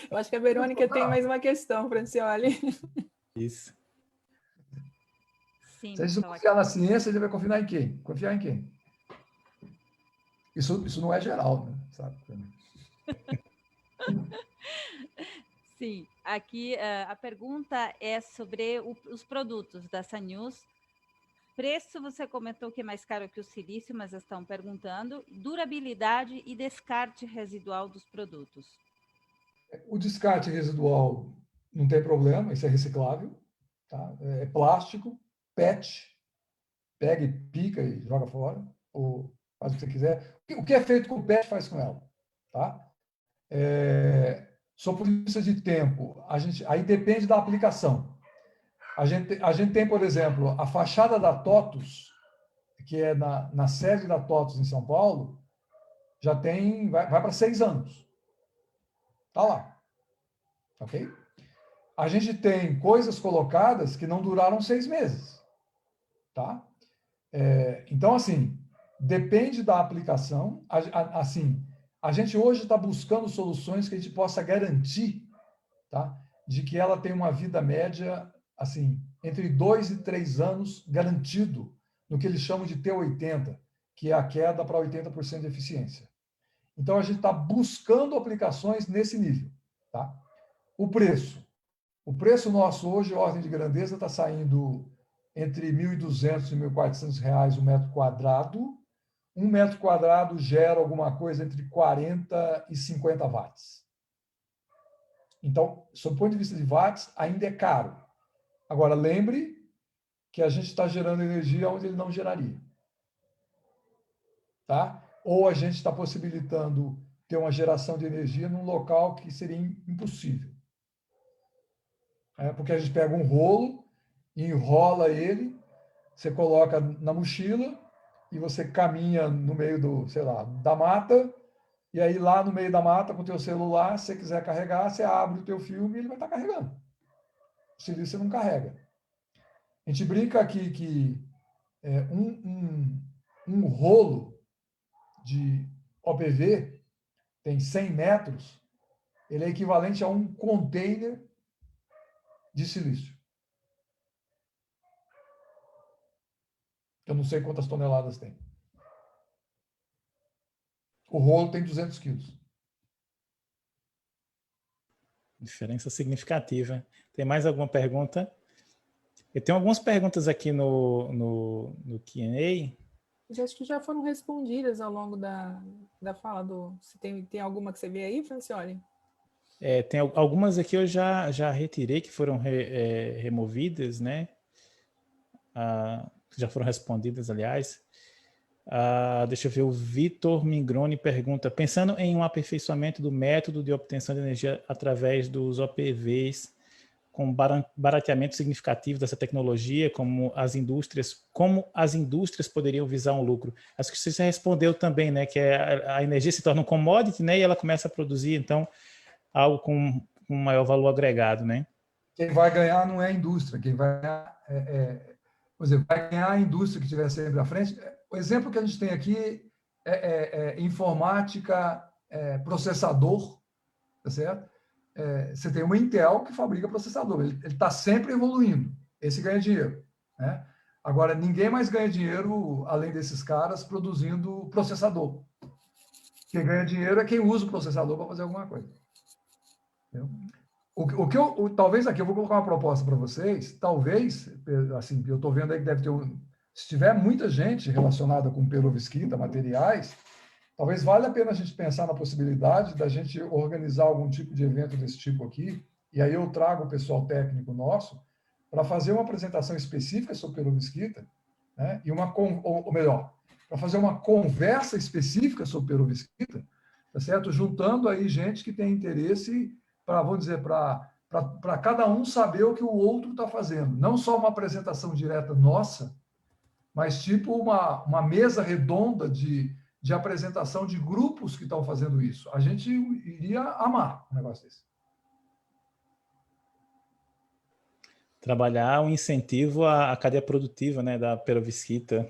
Speaker 1: Eu acho que a Verônica tem mais uma questão, Francioli.
Speaker 2: Isso.
Speaker 4: Sim,
Speaker 3: Se a gente não confiar na ciência, a gente vai confiar em quem? Confiar em quem? Isso não é geral, né? Sabe?
Speaker 4: Sim, aqui a pergunta é sobre os produtos da Sanews. Preço, você comentou que é mais caro que o silício, mas estão perguntando. Durabilidade e descarte residual dos produtos.
Speaker 3: O descarte residual não tem problema, isso é reciclável, tá? É plástico, PET, pega e pica e joga fora, ou faz o que você quiser. O que é feito com o PET, faz com ela. Tá? Sob ponto de vista de tempo, aí depende da aplicação. A gente tem, por exemplo, a fachada da TOTUS, que é na sede da TOTUS em São Paulo, já vai para 6 anos. Está lá. Ok? A gente tem coisas colocadas que não duraram 6 meses. Tá? Então, assim, depende da aplicação. Assim, a gente hoje está buscando soluções que a gente possa garantir, tá, de que ela tem uma vida média, assim, entre 2 e 3 anos garantido no que eles chamam de T80, que é a queda para 80% de eficiência. Então, a gente está buscando aplicações nesse nível. Tá? O preço nosso hoje, ordem de grandeza, está saindo entre R$ 1.200 e R$ 1.400 o metro quadrado. Um metro quadrado gera alguma coisa entre 40 e 50 watts. Então, sob o ponto de vista de watts, ainda é caro. Agora, lembre que a gente está gerando energia onde ele não geraria. Tá? Ou a gente está possibilitando ter uma geração de energia num local que seria impossível. Porque a gente pega um rolo, enrola ele, você coloca na mochila e você caminha no meio da mata, e aí lá no meio da mata, com o teu celular, se você quiser carregar, você abre o teu filme e ele vai estar carregando. O silício você não carrega. A gente brinca aqui que um rolo de OPV tem 100 metros, ele é equivalente a um container de silício. Eu não sei quantas toneladas tem. O rolo tem 200 quilos.
Speaker 2: Diferença significativa. Tem mais alguma pergunta? Eu tenho algumas perguntas aqui no Q&A.
Speaker 1: Acho que já foram respondidas ao longo da fala do... Se tem alguma que você vê aí, Francioli?
Speaker 2: Tem algumas aqui eu já retirei, que foram removidas, né? Já foram respondidas, aliás. Deixa eu ver, o Vitor Mingroni pergunta, pensando em um aperfeiçoamento do método de obtenção de energia através dos OPVs, com barateamento significativo dessa tecnologia, como as indústrias poderiam visar um lucro? Acho que você respondeu também, né, que a energia se torna um commodity, né, e ela começa a produzir, então, algo com maior valor agregado, né?
Speaker 3: Quem vai ganhar não é a indústria, quem vai ganhar por exemplo, vai ganhar a indústria que estiver sempre à frente. O exemplo que a gente tem aqui é informática, processador, tá certo? Você tem uma Intel que fabrica processador, ele está sempre evoluindo, esse ganha dinheiro, né? Agora, ninguém mais ganha dinheiro, além desses caras, produzindo processador. Quem ganha dinheiro é quem usa o processador para fazer alguma coisa. Entendeu? Talvez aqui eu vou colocar uma proposta para vocês, talvez, assim, eu estou vendo aí que deve ter se tiver muita gente relacionada com perovskita, materiais, talvez valha a pena a gente pensar na possibilidade da gente organizar algum tipo de evento desse tipo aqui, e aí eu trago o pessoal técnico nosso para fazer uma apresentação específica sobre perovskita, né? Ou melhor, para fazer uma conversa específica sobre perovskita, tá certo? Juntando aí gente que tem interesse vamos dizer, para cada um saber o que o outro está fazendo. Não só uma apresentação direta nossa, mas tipo uma mesa redonda de de apresentação de grupos que estão fazendo isso. A gente iria amar um negócio desse.
Speaker 2: Trabalhar um incentivo à cadeia produtiva, né, da perovskita.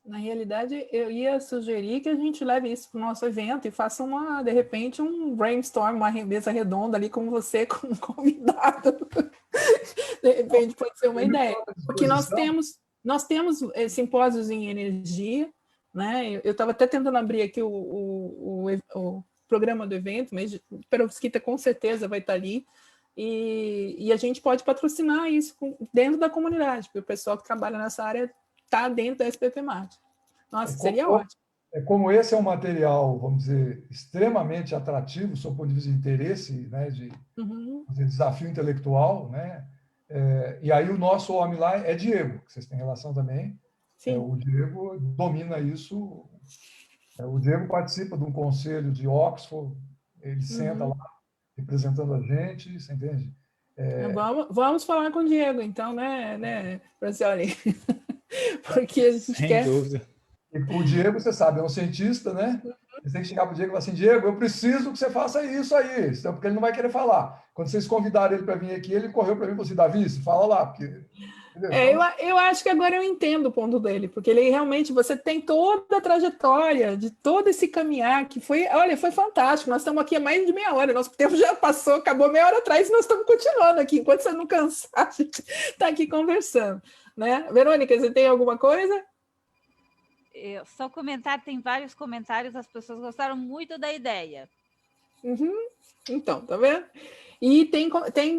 Speaker 1: Na realidade, eu ia sugerir que a gente leve isso para o nosso evento e faça de repente, um brainstorm, uma mesa redonda ali com você como convidado. De repente, pode ser uma ideia. Porque nós temos simpósios em energia, né? Eu estava até tentando abrir aqui o programa do evento, mas o perovskita com certeza vai estar ali. E a gente pode patrocinar isso dentro da comunidade, porque o pessoal que trabalha nessa área está dentro da SBPmate. Nossa, seria ótimo.
Speaker 3: Como esse é um material, vamos dizer, extremamente atrativo, sob o ponto de vista de interesse, né, de desafio intelectual, né? E aí o nosso homem lá é Diego, que vocês têm relação também.
Speaker 1: Sim.
Speaker 3: O Diego domina isso. O Diego participa de um conselho de Oxford, ele senta lá representando a gente, você entende?
Speaker 1: Vamos falar com o Diego, então, né, Francioli? Porque a gente
Speaker 2: Sem
Speaker 1: quer...
Speaker 2: dúvida.
Speaker 3: E o Diego, você sabe, é um cientista, né? Você tem que chegar para o Diego e falar assim, Diego, eu preciso que você faça isso aí, porque ele não vai querer falar. Quando vocês convidaram ele para vir aqui, ele correu para mim e falou assim, Davi, fala lá, porque...
Speaker 1: eu acho que agora eu entendo o ponto dele, porque ele realmente, você tem toda a trajetória de todo esse caminhar que foi fantástico. Nós estamos aqui há mais de meia hora, nosso tempo já passou, acabou meia hora atrás e nós estamos continuando aqui. Enquanto você não cansar, a gente está aqui conversando, né? Verônica, você tem alguma coisa?
Speaker 4: Só comentar, tem vários comentários, as pessoas gostaram muito da ideia.
Speaker 1: Então, tá vendo? E tem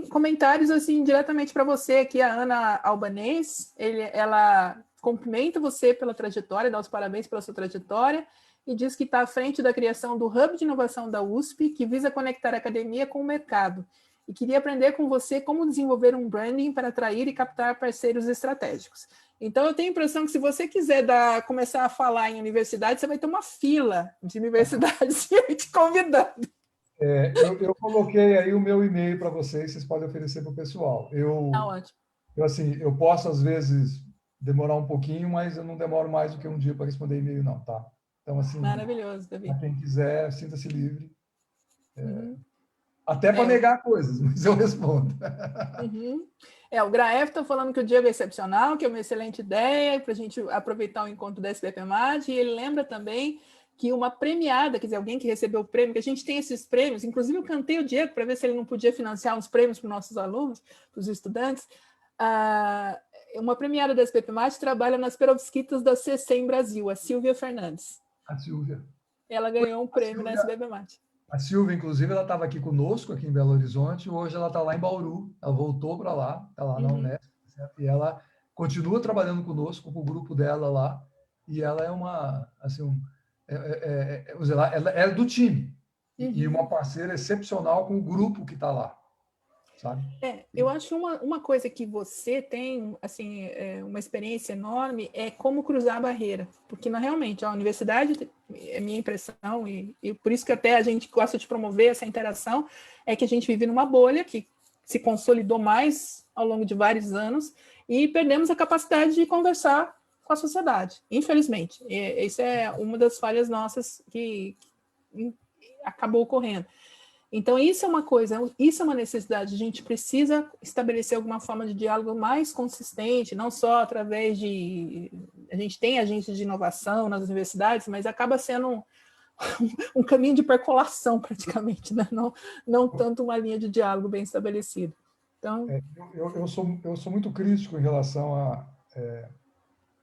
Speaker 1: comentários assim diretamente para você aqui, a Ana Albanês, ela cumprimenta você pela trajetória, dá os parabéns pela sua trajetória e diz que está à frente da criação do Hub de Inovação da USP, que visa conectar a academia com o mercado. E queria aprender com você como desenvolver um branding para atrair e captar parceiros estratégicos. Então, eu tenho a impressão que se você quiser começar a falar em universidade, você vai ter uma fila de universidades te convidando.
Speaker 3: Eu coloquei aí o meu e-mail para vocês podem oferecer para o pessoal.
Speaker 1: Tá ótimo.
Speaker 3: Eu posso, às vezes, demorar um pouquinho, mas eu não demoro mais do que um dia para responder e-mail, não, tá? Então, assim,
Speaker 1: maravilhoso, Davi.
Speaker 3: Para quem quiser, sinta-se livre. Até para negar coisas, mas eu respondo.
Speaker 1: O Graef está falando que o Diego é excepcional, que é uma excelente ideia para a gente aproveitar o encontro da SBPmate, e ele lembra também que uma premiada, quer dizer, alguém que recebeu o prêmio, que a gente tem esses prêmios, inclusive eu cantei o Diego para ver se ele não podia financiar uns prêmios para os nossos alunos, para os estudantes. Uma premiada da SBPmate trabalha nas perovskitas da CC em Brasil, a Silvia Fernandes.
Speaker 3: A Silvia.
Speaker 1: Ela ganhou um prêmio na SBPmate.
Speaker 3: A Silvia, inclusive, ela estava aqui conosco, aqui em Belo Horizonte, hoje ela está lá em Bauru, ela voltou para lá, está lá na Unesp, certo? E ela continua trabalhando conosco, com o grupo dela lá, e ela é uma, assim, ela é do time, e uma parceira excepcional com o grupo que está lá, sabe?
Speaker 1: Eu acho que uma coisa que você tem, assim, uma experiência enorme é como cruzar a barreira, porque realmente a universidade, é minha impressão, e por isso que até a gente gosta de promover essa interação, é que a gente vive numa bolha que se consolidou mais ao longo de vários anos e perdemos a capacidade de conversar com a sociedade, infelizmente. Isso é uma das falhas nossas que acabou ocorrendo. Então, isso é uma coisa, isso é uma necessidade. A gente precisa estabelecer alguma forma de diálogo mais consistente, não só através de... A gente tem agentes de inovação nas universidades, mas acaba sendo um caminho de percolação, praticamente, né? Não tanto uma linha de diálogo bem estabelecida. Então...
Speaker 3: Eu sou muito crítico em relação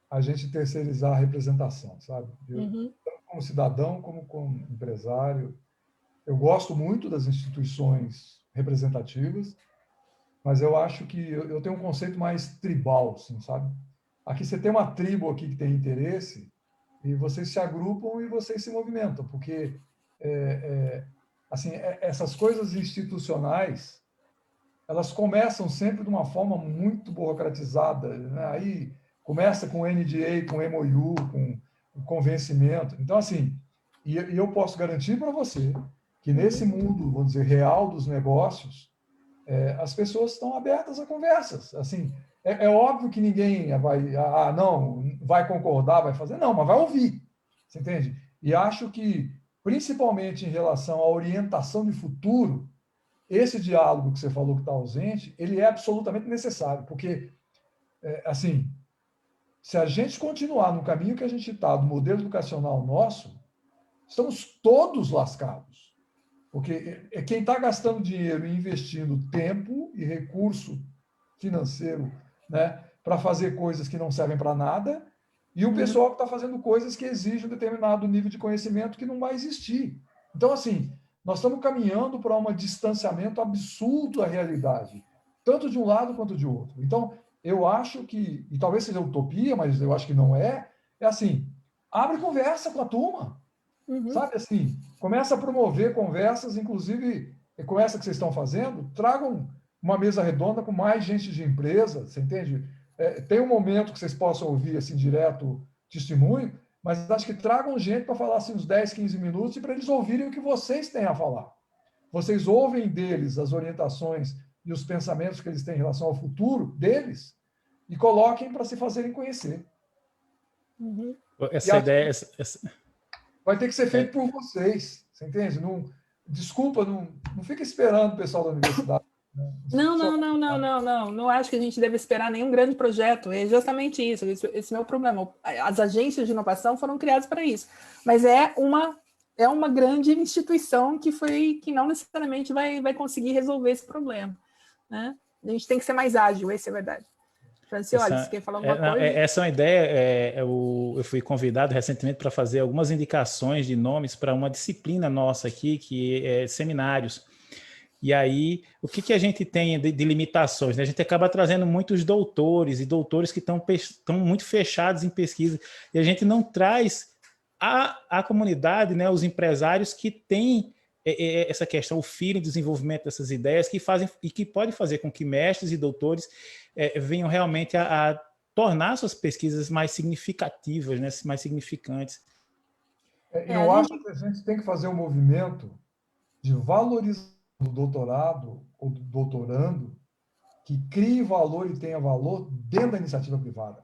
Speaker 3: a gente terceirizar a representação, sabe? Tanto como cidadão, como empresário. Eu gosto muito das instituições representativas, mas eu acho que eu tenho um conceito mais tribal, assim, sabe? Aqui você tem uma tribo aqui que tem interesse e vocês se agrupam e vocês se movimentam, porque essas coisas institucionais, elas começam sempre de uma forma muito burocratizada, né? Aí começa com NDA, com MOU, com convencimento. Então, assim, e eu posso garantir para você que nesse mundo, vamos dizer, real dos negócios, as pessoas estão abertas a conversas. Assim, é óbvio que ninguém vai concordar, vai fazer, não, mas vai ouvir, você entende? E acho que, principalmente em relação à orientação de futuro, esse diálogo que você falou que está ausente, ele é absolutamente necessário, porque, assim, se a gente continuar no caminho que a gente está, do modelo educacional nosso, estamos todos lascados. Porque quem está gastando dinheiro e investindo tempo e recurso financeiro, né, para fazer coisas que não servem para nada, e o pessoal que está fazendo coisas que exigem um determinado nível de conhecimento que não vai existir. Então, assim, nós estamos caminhando para um distanciamento absurdo da realidade, tanto de um lado quanto de outro. Então, eu acho que, e talvez seja utopia, mas eu acho que não é assim, abre conversa com a turma, sabe assim, começa a promover conversas, inclusive com essa que vocês estão fazendo, tragam uma mesa redonda com mais gente de empresa, você entende? Tem um momento que vocês possam ouvir assim direto testemunho, mas acho que tragam gente para falar assim uns 10, 15 minutos e para eles ouvirem o que vocês têm a falar. Vocês ouvem deles as orientações e os pensamentos que eles têm em relação ao futuro deles e coloquem para se fazerem conhecer.
Speaker 2: Essa ideia...
Speaker 3: Vai ter que ser feito por vocês, você entende? Não, desculpa, não fica esperando o pessoal da universidade. Né?
Speaker 1: Não acho que a gente deve esperar nenhum grande projeto. É justamente isso. Esse é o meu problema. As agências de inovação foram criadas para isso. Mas é uma grande instituição que não necessariamente vai conseguir resolver esse problema. Né? A gente tem que ser mais ágil, essa é a verdade. Francioli, você quer falar alguma coisa?
Speaker 2: Essa é uma ideia. Eu fui convidado recentemente para fazer algumas indicações de nomes para uma disciplina nossa aqui, que é seminários. E aí, o que a gente tem de limitações? Né? A gente acaba trazendo muitos doutores que estão muito fechados em pesquisa, e a gente não traz a comunidade, né, os empresários que têm essa questão, o feeling de desenvolvimento dessas ideias, que fazem e que pode fazer com que mestres e doutores venham realmente a tornar suas pesquisas mais significativas, né, mais significantes.
Speaker 3: Eu acho que a gente tem que fazer um movimento de valorização do doutorado ou do doutorando que crie valor e tenha valor dentro da iniciativa privada.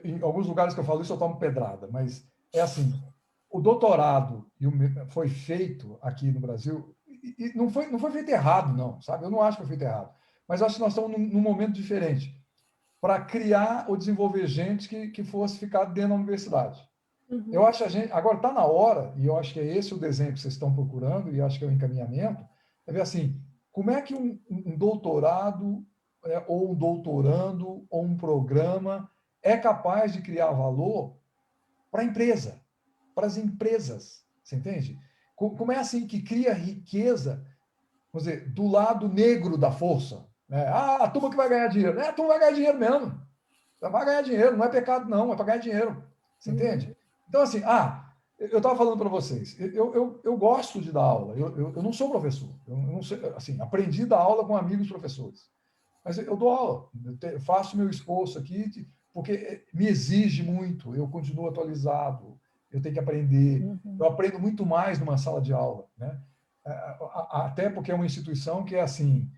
Speaker 3: Em alguns lugares que eu falo isso, eu tomo pedrada, mas é assim, o doutorado foi feito aqui no Brasil, e não foi feito errado, não, sabe? Eu não acho que foi feito errado, mas acho que nós estamos num momento diferente para criar ou desenvolver gente que fosse ficar dentro da universidade. Eu acho agora está na hora, e eu acho que é esse o desenho que vocês estão procurando, e acho que é o encaminhamento, é ver assim, como é que um doutorado, ou um doutorando, ou um programa é capaz de criar valor para a empresa, para as empresas, você entende? Como é assim que cria riqueza, vamos dizer, do lado negro da força, né? A turma que vai ganhar dinheiro, a turma vai ganhar dinheiro mesmo, vai ganhar dinheiro, não é pecado não, é para ganhar dinheiro, você entende? Então assim, eu estava falando para vocês, eu gosto de dar aula, eu não sou professor, eu não sei, assim, aprendi a dar aula com amigos professores, mas eu dou aula, eu faço meu esforço aqui, porque me exige muito, eu continuo atualizado, eu tenho que aprender, eu aprendo muito mais numa sala de aula, né? Até porque é uma instituição que é assim,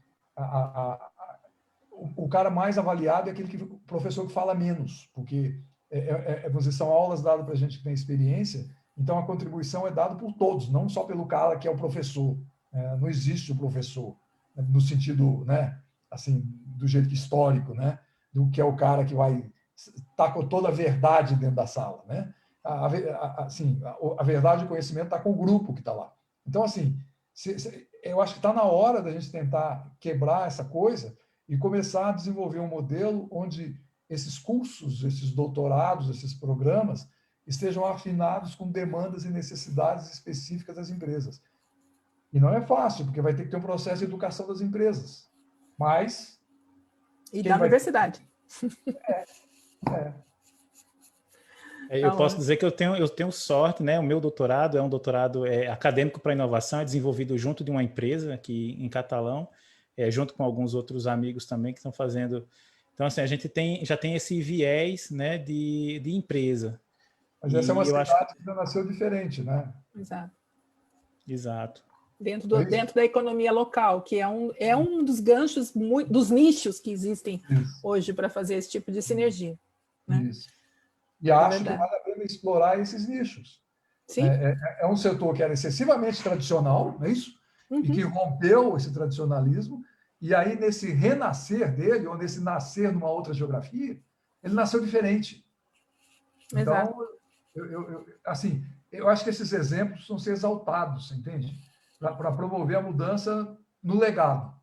Speaker 3: o cara mais avaliado é aquele o professor que fala menos, porque são aulas dadas para a gente que tem experiência, então a contribuição é dada por todos, não só pelo cara que é o professor. Não existe o professor, no sentido, né, assim, do jeito histórico, né, do que é o cara que vai estar com toda a verdade dentro da sala, né? A verdade e o conhecimento está com o grupo que está lá. Então, assim, eu acho que está na hora da gente tentar quebrar essa coisa e começar a desenvolver um modelo onde esses cursos, esses doutorados, esses programas estejam afinados com demandas e necessidades específicas das empresas. E não é fácil, porque vai ter que ter um processo de educação das empresas. Mas...
Speaker 1: E da universidade.
Speaker 2: Eu posso dizer que eu tenho sorte, né? O meu doutorado é um doutorado acadêmico para inovação, é desenvolvido junto de uma empresa aqui em Catalão, junto com alguns outros amigos também que estão fazendo. Então, assim, a gente já tem esse viés, né, de empresa.
Speaker 3: Mas essa é uma cidade que já nasceu diferente, né?
Speaker 2: Exato.
Speaker 1: Dentro da economia local, que é um dos ganchos, dos nichos que existem hoje para fazer esse tipo de sinergia. Né?
Speaker 3: Isso. E acho que vale a pena para explorar esses nichos.
Speaker 1: Sim.
Speaker 3: É um setor que era excessivamente tradicional, não é isso? E que rompeu esse tradicionalismo, e aí nesse renascer dele, ou nesse nascer numa outra geografia, ele nasceu diferente. Então, assim, eu acho que esses exemplos precisam ser exaltados, entende? Para promover a mudança no legado.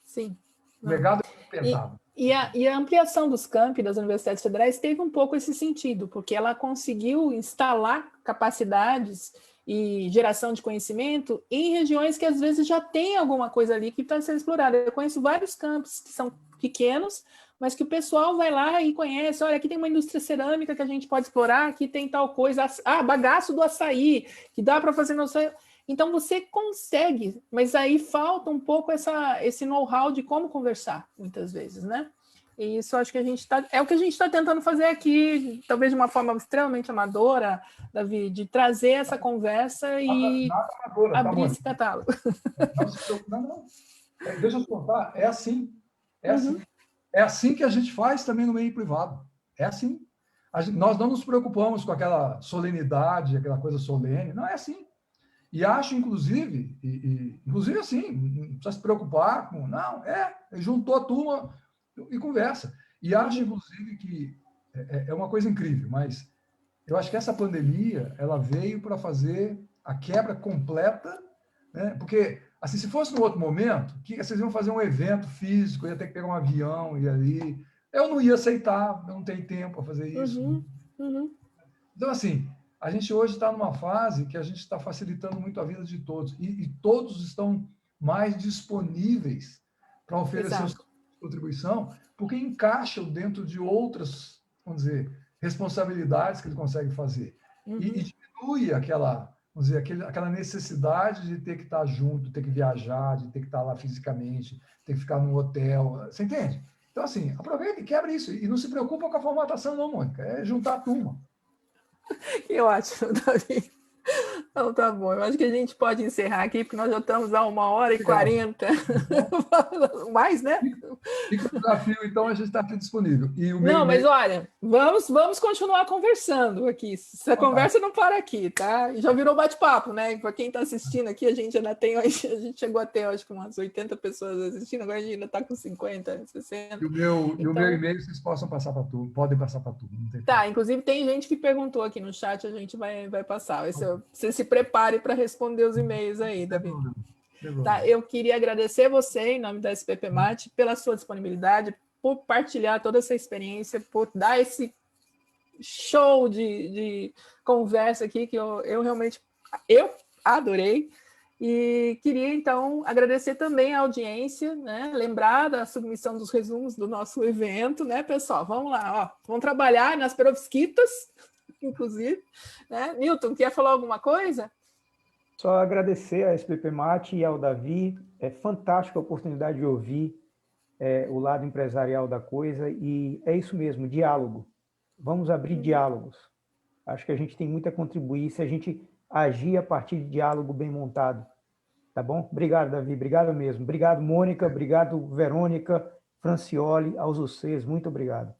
Speaker 1: Sim.
Speaker 3: O legado é pesado.
Speaker 1: E a ampliação dos campi das universidades federais teve um pouco esse sentido, porque ela conseguiu instalar capacidades e geração de conhecimento em regiões que às vezes já tem alguma coisa ali que está sendo explorada. Eu conheço vários campos que são pequenos, mas que o pessoal vai lá e conhece. Olha, aqui tem uma indústria cerâmica que a gente pode explorar, aqui tem tal coisa. Bagaço do açaí, que dá para fazer no açaí. Então, você consegue, mas aí falta um pouco esse know-how de como conversar, muitas vezes, né? E isso acho que é o que a gente está tentando fazer aqui, talvez de uma forma extremamente amadora, Davi, de trazer essa conversa e abrir esse catálogo.
Speaker 3: Não. Deixa eu te contar, é assim. É assim que a gente faz também no meio privado. É assim. Nós não nos preocupamos com aquela solenidade, aquela coisa solene. Não, é assim. E acho, inclusive, inclusive assim, não precisa se preocupar com... Não, juntou a turma e conversa. E acho, inclusive, que é uma coisa incrível, mas eu acho que essa pandemia ela veio para fazer a quebra completa, né? Porque, assim, se fosse no outro momento, que vocês iam fazer um evento físico, ia ter que pegar um avião, ir ali. Eu não ia aceitar, eu não tenho tempo para fazer isso. Então, assim, a gente hoje está numa fase que a gente está facilitando muito a vida de todos, e todos estão mais disponíveis para oferecer sua contribuição, porque encaixam dentro de outras, vamos dizer, responsabilidades que ele consegue fazer. E diminui aquela, vamos dizer, aquela necessidade de ter que estar junto, de ter que viajar, de ter que estar lá fisicamente, ter que ficar num hotel. Você entende? Então, assim, aproveita e quebra isso. E não se preocupa com a formatação, não, Mônica. É juntar a turma.
Speaker 1: Que ótimo, Davi. Então tá bom, eu acho que a gente pode encerrar aqui, porque nós já estamos a 1h40. Mais, né?
Speaker 3: Fica o desafio, então a gente está aqui disponível.
Speaker 1: Não, mas olha, vamos continuar conversando aqui. Essa conversa não para aqui, tá? Já virou bate-papo, né? Para quem está assistindo aqui, a gente chegou a ter, acho que umas 80 pessoas assistindo, agora a gente ainda está com 50, 60.
Speaker 3: E o meu e-mail vocês podem passar para tudo.
Speaker 1: Tá, inclusive tem gente que perguntou aqui no chat, a gente vai passar. Você se prepare para responder os e-mails aí, Davi. Tá, eu queria agradecer você, em nome da SPP Mate, pela sua disponibilidade, por partilhar toda essa experiência, por dar esse show de conversa aqui, que eu realmente adorei. E queria, então, agradecer também a audiência, né? Lembrar da submissão dos resumos do nosso evento, né, pessoal? Vamos lá, ó. Vamos trabalhar nas perovskitas, inclusive. Né? Newton, quer falar alguma coisa?
Speaker 5: Só agradecer à SPP Mate e ao Davi. É fantástica a oportunidade de ouvir o lado empresarial da coisa, e é isso mesmo, diálogo. Vamos abrir diálogos. Acho que a gente tem muito a contribuir se a gente agir a partir de diálogo bem montado. Tá bom? Obrigado, Davi. Obrigado mesmo. Obrigado, Mônica. Obrigado, Verônica, Francioli, aos vocês. Muito obrigado.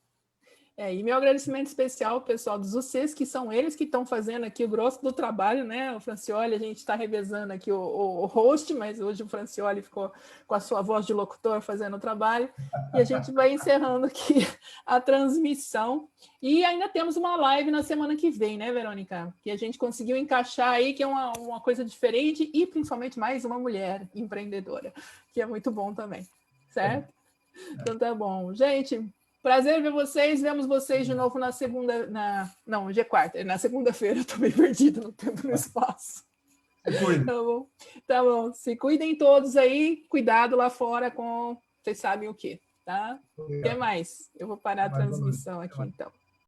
Speaker 1: E meu agradecimento especial ao pessoal dos UCs, que são eles que estão fazendo aqui o grosso do trabalho, né? O Francioli, a gente está revezando aqui o host, mas hoje o Francioli ficou com a sua voz de locutor fazendo o trabalho, e a gente vai encerrando aqui a transmissão, e ainda temos uma live na semana que vem, né, Verônica? Que a gente conseguiu encaixar aí, que é uma coisa diferente, e principalmente mais uma mulher empreendedora, que é muito bom também, certo? Então tá bom. Gente, prazer ver vocês, vemos vocês de novo na segunda... Não, hoje é quarta, na segunda-feira, eu estou meio perdido no tempo e no espaço.
Speaker 3: Se cuidem.
Speaker 1: Tá bom. Se cuidem todos aí, cuidado lá fora com... Vocês sabem o quê, tá? Até mais. Eu vou parar a transmissão aqui, então.